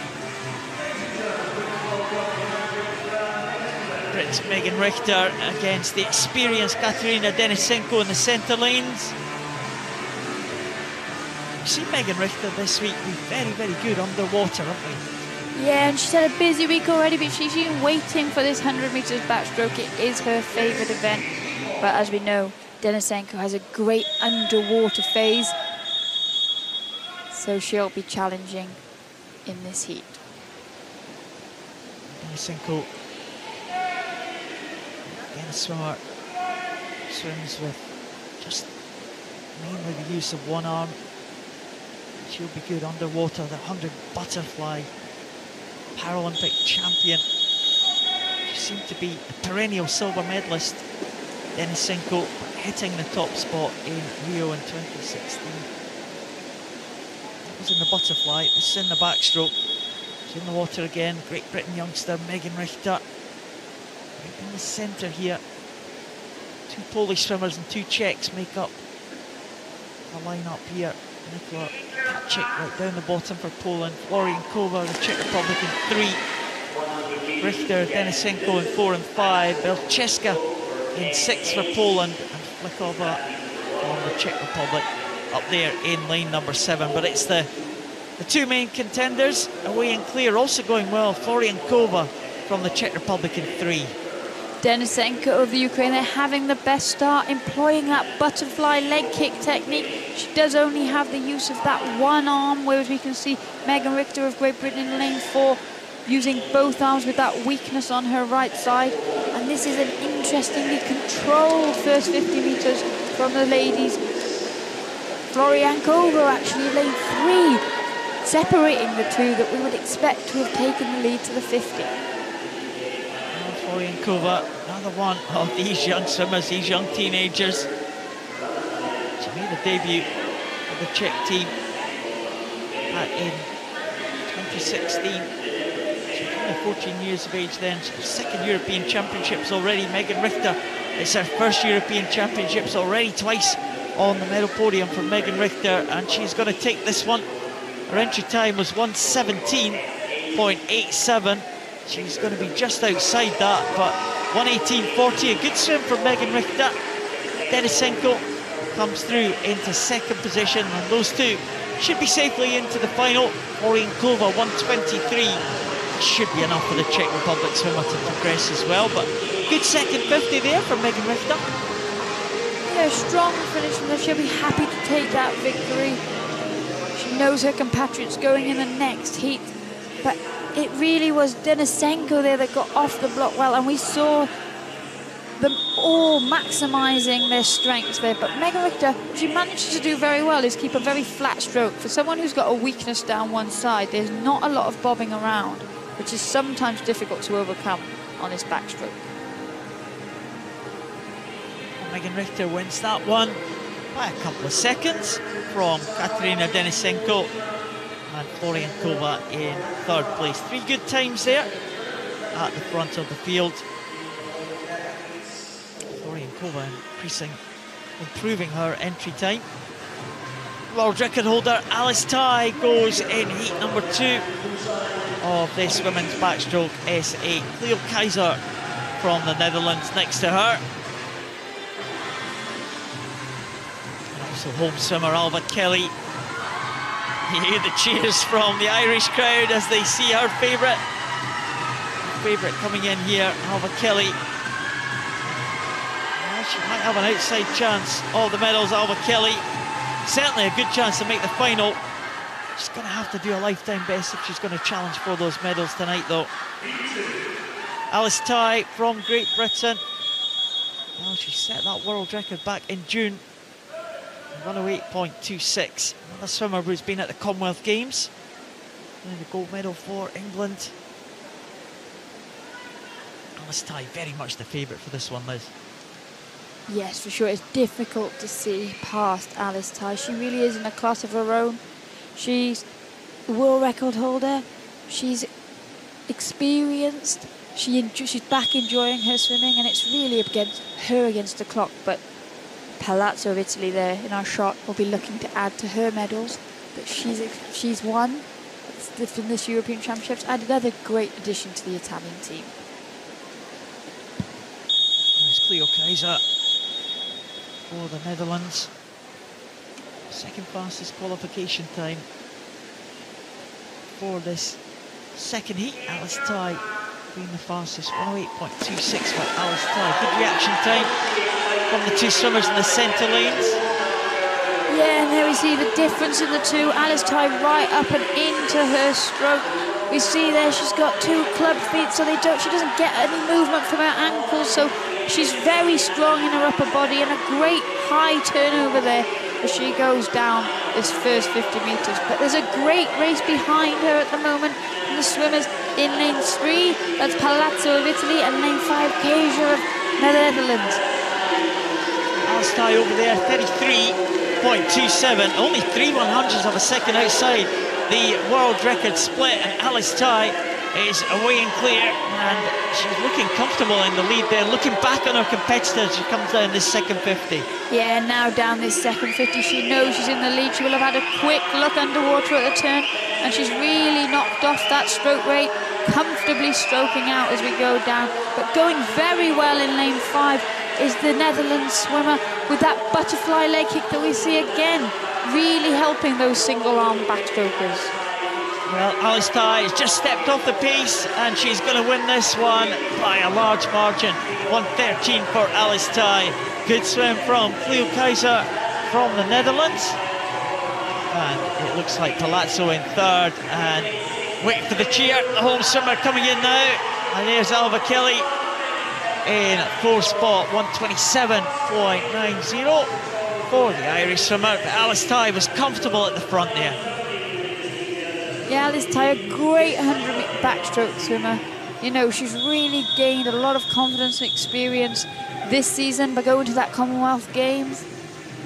Britain's Megan Richter against the experienced Katerina Denisenko in the centre lanes. We've seen Megan Richter this week be very, very good underwater, haven't we? Yeah, and she's had a busy week already, but she's been waiting for this 100 metres backstroke. It is her favourite event. But as we know, Denisenko has a great underwater phase, so she'll be challenging in this heat. Denisenko, again a swimmer, swims with just mainly the use of one arm. She'll be good underwater. The 100 butterfly Paralympic champion. She seemed to be a perennial silver medalist, Denisenko, hitting the top spot in Rio in 2016. That was in the butterfly, this is in the backstroke. She's in the water again. Great Britain youngster Megan Richter. Right in the centre here. Two Polish swimmers and two Czechs make up the line-up here. Nikola Kacik right down the bottom for Poland. Florian Kova, the Czech Republic, in 3. Richter, Denisenko in 4 and 5. Belcheska in 6 for Poland. And Flikova from the Czech Republic up there in lane number 7. But it's the two main contenders away and clear. Also going well, Florian Kova from the Czech Republic in 3. Denisenko of the Ukraine, they're having the best start, employing that butterfly leg kick technique. She does only have the use of that one arm, whereas we can see Megan Richter of Great Britain in lane 4 using both arms with that weakness on her right side. And this is an interestingly controlled first 50 metres from the ladies. Floriankova actually lane 3, separating the two that we would expect to have taken the lead to the 50. Floriankova, another one of these young swimmers, these young teenagers. She made a debut for the Czech team back in 2016. She was only 14 years of age then. So her second European Championships already. Megan Richter, it's her first European Championships already, twice on the medal podium for Megan Richter, and she's going to take this one. Her entry time was 1:17.87. She's going to be just outside that, but 1:18.40, a good swim for Megan Richter. Denisenko comes through into second position, and those two should be safely into the final. Floriankova 1:23. Should be enough for the Czech Republic swimmer to progress as well, but good second 50 there for Megan Richter. Yeah, strong finish from her. She'll be happy to take that victory. She knows her compatriots going in the next heat, but it really was Denisenko there that got off the block well, and we saw them all maximising their strengths there. But Megan Richter, she managed to do very well is keep a very flat stroke. For someone who's got a weakness down one side, there's not a lot of bobbing around, which is sometimes difficult to overcome on this backstroke. Megan Richter wins that one by a couple of seconds from Katerina Denisenko, and Floriankova in third place. Three good times there at the front of the field. Floriankova improving her entry time. World record holder Alice Tai goes in heat number 2 of this women's backstroke S8. Cleo Keizer from the Netherlands next to her. So home swimmer Alva Kelly. You hear the cheers from the Irish crowd as they see her favourite coming in here, Alva Kelly. Well, she might have an outside chance of the medals, Alva Kelly. Certainly a good chance to make the final. She's going to have to do a lifetime best if she's going to challenge for those medals tonight, though. Alice Tai from Great Britain. Well, she set that world record back in June. 108.26. Another swimmer who's been at the Commonwealth Games. And the gold medal for England. Alice Tai very much the favourite for this one, Liz. Yes, for sure. It's difficult to see past Alice Tai. She really is in a class of her own. She's a world record holder. She's experienced. She's back enjoying her swimming, and it's really against the clock. But Palazzo of Italy there in our shot will be looking to add to her medals, but she's won from this European Championships, and another great addition to the Italian team. There's Cleo Keizer for the Netherlands. Second fastest qualification time for this second heat. Alice Tai being the fastest, 108.26 for Alice Tai. Good reaction time from the two swimmers in the centre lanes. Yeah, and there we see the difference in the two. Alice Tai right up and into her stroke. We see there she's got two club feet, so she doesn't get any movement from her ankles, so she's very strong in her upper body, and a great high turnover there as she goes down this first 50 metres. But there's a great race behind her at the moment from the swimmers in lane 3. That's Palazzo of Italy, and lane 5, Keizer of the Netherlands. Alice Tai over there, 33.27, only 3/100ths of a second outside the world record split, and Alice Tai is away and clear, and she's looking comfortable in the lead there, looking back on her competitors. She comes down this second 50. Yeah, now down this second 50, she knows she's in the lead. She will have had a quick look underwater at the turn, and she's really knocked off that stroke rate, comfortably stroking out as we go down. But going very well in lane 5 is the Netherlands swimmer with that butterfly leg kick that we see again, really helping those single-arm backstrokers. Well, Alice Tai has just stepped off the pace, and she's going to win this one by a large margin. 1:13 for Alice Tai. Good swim from Cleo Keizer from the Netherlands. And it looks like Palazzo in third, and wait for the cheer. The home swimmer coming in now. And there's Alva Kelly in fourth spot, 1:27.90 for the Irish swimmer. But Alice Tai was comfortable at the front there. Yeah, Alice Tai, a great 100-metre backstroke swimmer. You know, she's really gained a lot of confidence and experience this season by going to that Commonwealth Games,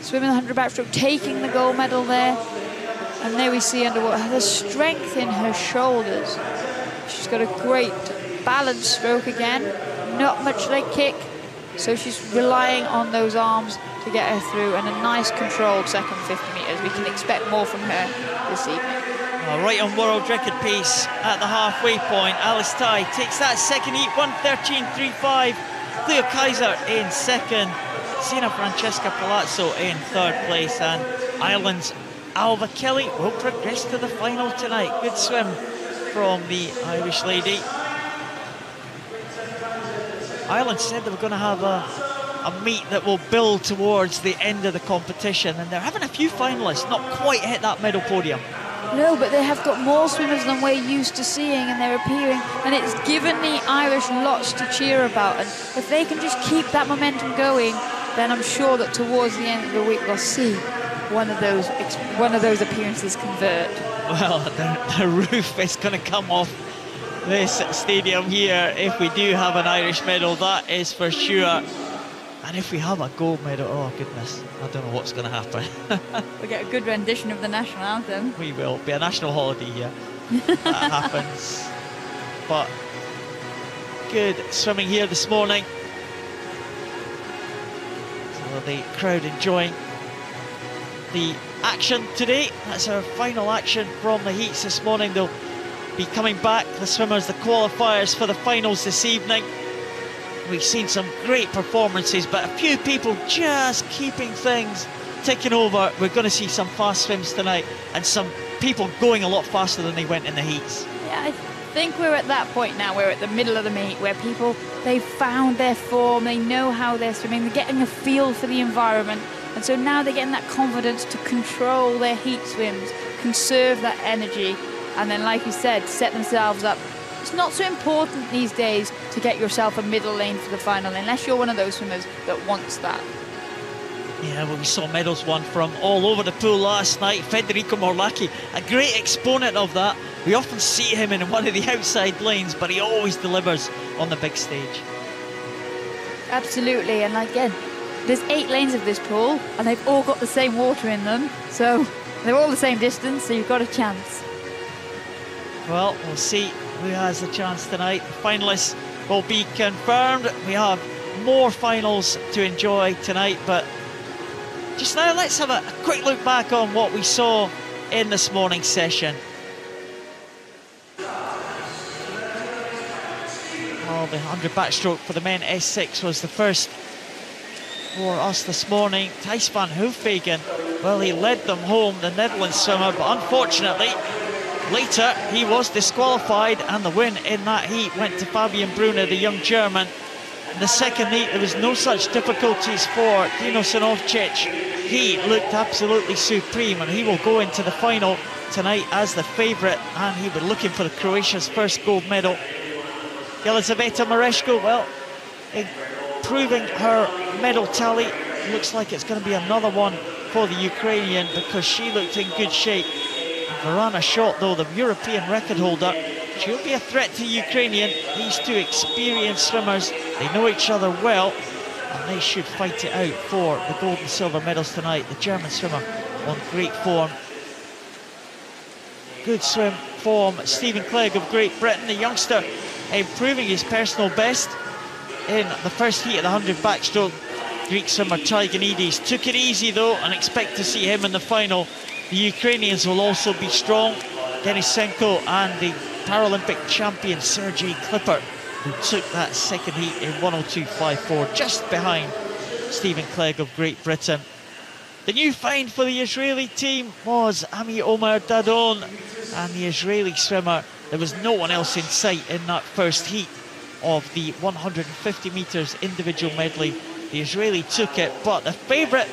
swimming the 100 backstroke, taking the gold medal there. And there we see underwater the strength in her shoulders. She's got a great balanced stroke again, not much leg kick, so she's relying on those arms to get her through, and a nice controlled second 50 metres. We can expect more from her this evening. Right on world record pace at the halfway point. Alice Tai takes that second heat, 1:13.35. Cleo Kaiser in second. Siena Francesca Palazzo in third place. And Ireland's Alva Kelly will progress to the final tonight. Good swim from the Irish lady. Ireland said they were going to have a meet that will build towards the end of the competition, and they're having a few finalists not quite hit that medal podium. No, but they have got more swimmers than we're used to seeing, and they're appearing, and it's given the Irish lots to cheer about. And if they can just keep that momentum going, then I'm sure that towards the end of the week we'll see one of those appearances convert. Well, the roof is going to come off this stadium here if we do have an Irish medal, that is for sure. And if we have a gold medal, oh goodness, I don't know what's going to happen. We'll get a good rendition of the national anthem. We will. Be a national holiday here. That happens. But good swimming here this morning. So the crowd enjoying the action today. That's our final action from the heats this morning. They'll be coming back, the swimmers, the qualifiers for the finals this evening. We've seen some great performances, but a few people just keeping things ticking over. We're going to see some fast swims tonight, and some people going a lot faster than they went in the heats. Yeah, I think we're at that point now. We're at the middle of the meet where people, they've found their form, they know how they're swimming, they're getting a feel for the environment, and so now they're getting that confidence to control their heat swims, conserve that energy, and then, like you said, set themselves up. It's not so important these days to get yourself a middle lane for the final, unless you're one of those swimmers that wants that. Yeah, well, we saw medals won from all over the pool last night. Federico Morlacchi, a great exponent of that. We often see him in one of the outside lanes, but he always delivers on the big stage. Absolutely, and again, there's 8 lanes of this pool, and they've all got the same water in them, so they're all the same distance, so you've got a chance. Well, we'll see who has a chance tonight. The finalists will be confirmed. We have more finals to enjoy tonight, but just now let's have a quick look back on what we saw in this morning's session. Well, the 100 backstroke for the men S6 was the first for us this morning. Thijs van Hoefwegen, well, he led them home, the Netherlands swimmer, but unfortunately later he was disqualified, and the win in that heat went to Fabian Brunner, the young German. In the second heat there was no such difficulties for Dino Sanovcic. He looked absolutely supreme, and he will go into the final tonight as the favourite, and he will be looking for Croatia's first gold medal. Elizaveta Mareshko, well, improving her medal tally. Looks like it's going to be another one for the Ukrainian, because she looked in good shape. Verana Schott, though, the European record holder, she'll be a threat to Ukrainian. These two experienced swimmers, they know each other well, and they should fight it out for the gold and silver medals tonight. The German swimmer on great form. Good swim from Stephen Clegg of Great Britain, the youngster, improving his personal best in the first heat of the 100 backstroke. Greek swimmer Tigonides took it easy though, and expect to see him in the final. The Ukrainians will also be strong. Denis Cinco and the Paralympic champion Sergei Klipper, who took that second heat in 1:02.54, just behind Stephen Clegg of Great Britain. The new find for the Israeli team was Ami Omer Dadon, and the Israeli swimmer, there was no one else in sight in that first heat of the 150 metres individual medley. The Israeli took it, but the favourite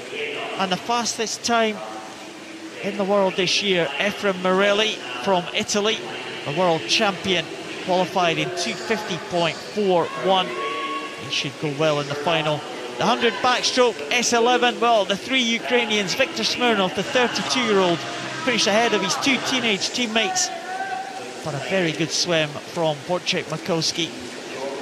and the fastest time in the world this year, Ephraim Morelli from Italy, the world champion, qualified in 250.41. He should go well in the final. The 100 backstroke S11, well, the 3 Ukrainians, Viktor Smirnov, the 32-year-old, finished ahead of his 2 teenage teammates, but a very good swim from Wojciech Makowski,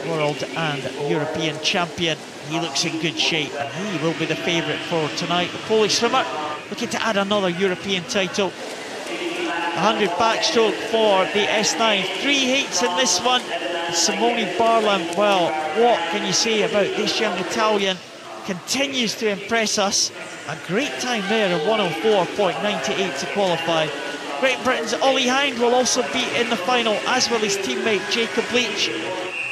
world and European champion. He looks in good shape and he will be the favourite for tonight. The Polish swimmer looking to add another European title. 100 backstroke for the S9. 3 heats in this one. Simone Barlam, well, what can you say about this young Italian? Continues to impress us. A great time there of 104.98 to qualify. Great Britain's Ollie Hind will also be in the final, as will his teammate Jacob Leach.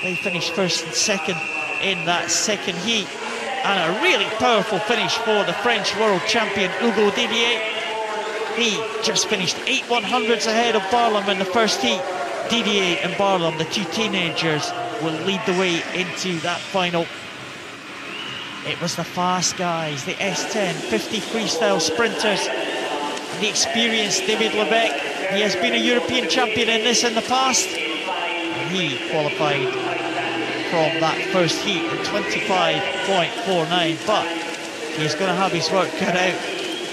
They finished first and second in that second heat. And a really powerful finish for the French world champion Hugo Didier. He just finished 8 100s ahead of Barlam in the first heat. Didier and Barlam, the two teenagers, will lead the way into that final. It was the fast guys, the S10 50 freestyle sprinters, the experienced David Levesque. He has been a European champion in this in the past. And he qualified from that first heat in 25.49, but he's going to have his work cut out.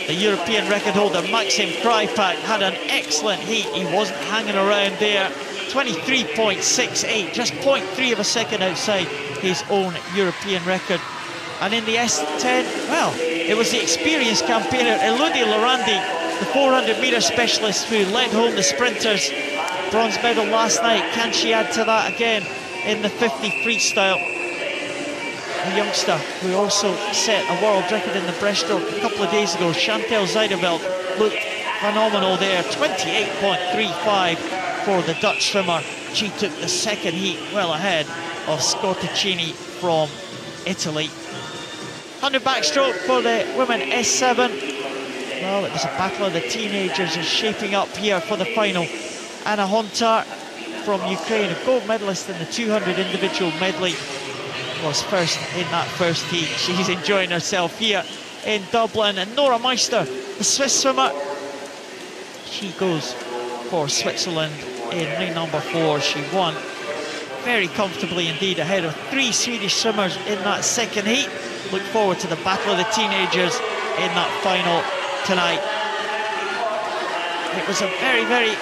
The European record holder Maxim Krypak had an excellent heat. He wasn't hanging around there. 23.68, just 0.3 of a second outside his own European record. And in the S10, well, it was the experienced campaigner Elodie Lorandi, the 400-metre specialist, who led home the sprinters. Bronze medal last night. Can she add to that again in the 50 freestyle? A youngster who also set a world record in the breaststroke a couple of days ago, Chantal Zuiderveld, looked phenomenal there. 28.35 for the Dutch swimmer. She took the second heat well ahead of Scotticini from Italy. 100 backstroke for the women S7. Well, it was a battle of the teenagers is shaping up here for the final. Anna Hontar from Ukraine, a gold medalist in the 200 individual medley, was first in that first heat. She's enjoying herself here in Dublin. And Nora Meister, the Swiss swimmer, she goes for Switzerland in ring number 4. She won very comfortably indeed, ahead of 3 Swedish swimmers in that second heat. Look forward to the battle of the teenagers in that final tonight. It was a very, very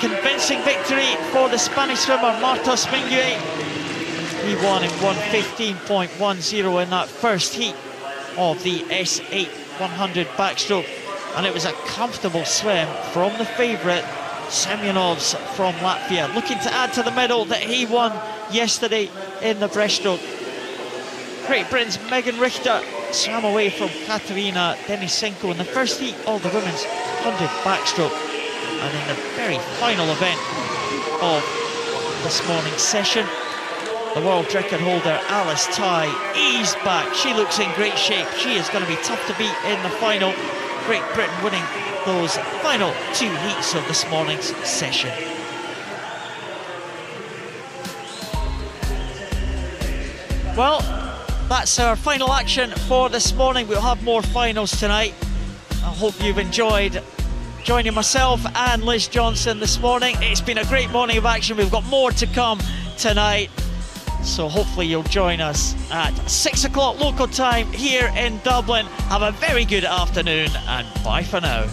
convincing victory for the Spanish swimmer Martos Minguet. He won in 1:15.10 in that first heat of the S8 100 backstroke, and it was a comfortable swim from the favourite Semyonovs from Latvia, looking to add to the medal that he won yesterday in the breaststroke. Great Britain's Megan Richter swam away from Katerina Denisenko in the first heat of the women's 100 backstroke. And in the very final event of this morning's session, the world record holder Alice Tai eased back. She looks in great shape. She is going to be tough to beat in the final. Great Britain winning those final 2 heats of this morning's session. Well, that's our final action for this morning. We'll have more finals tonight. I hope you've enjoyed joining myself and Liz Johnson this morning. It's been a great morning of action. We've got more to come tonight, so hopefully you'll join us at 6 o'clock local time here in Dublin. Have a very good afternoon and bye for now.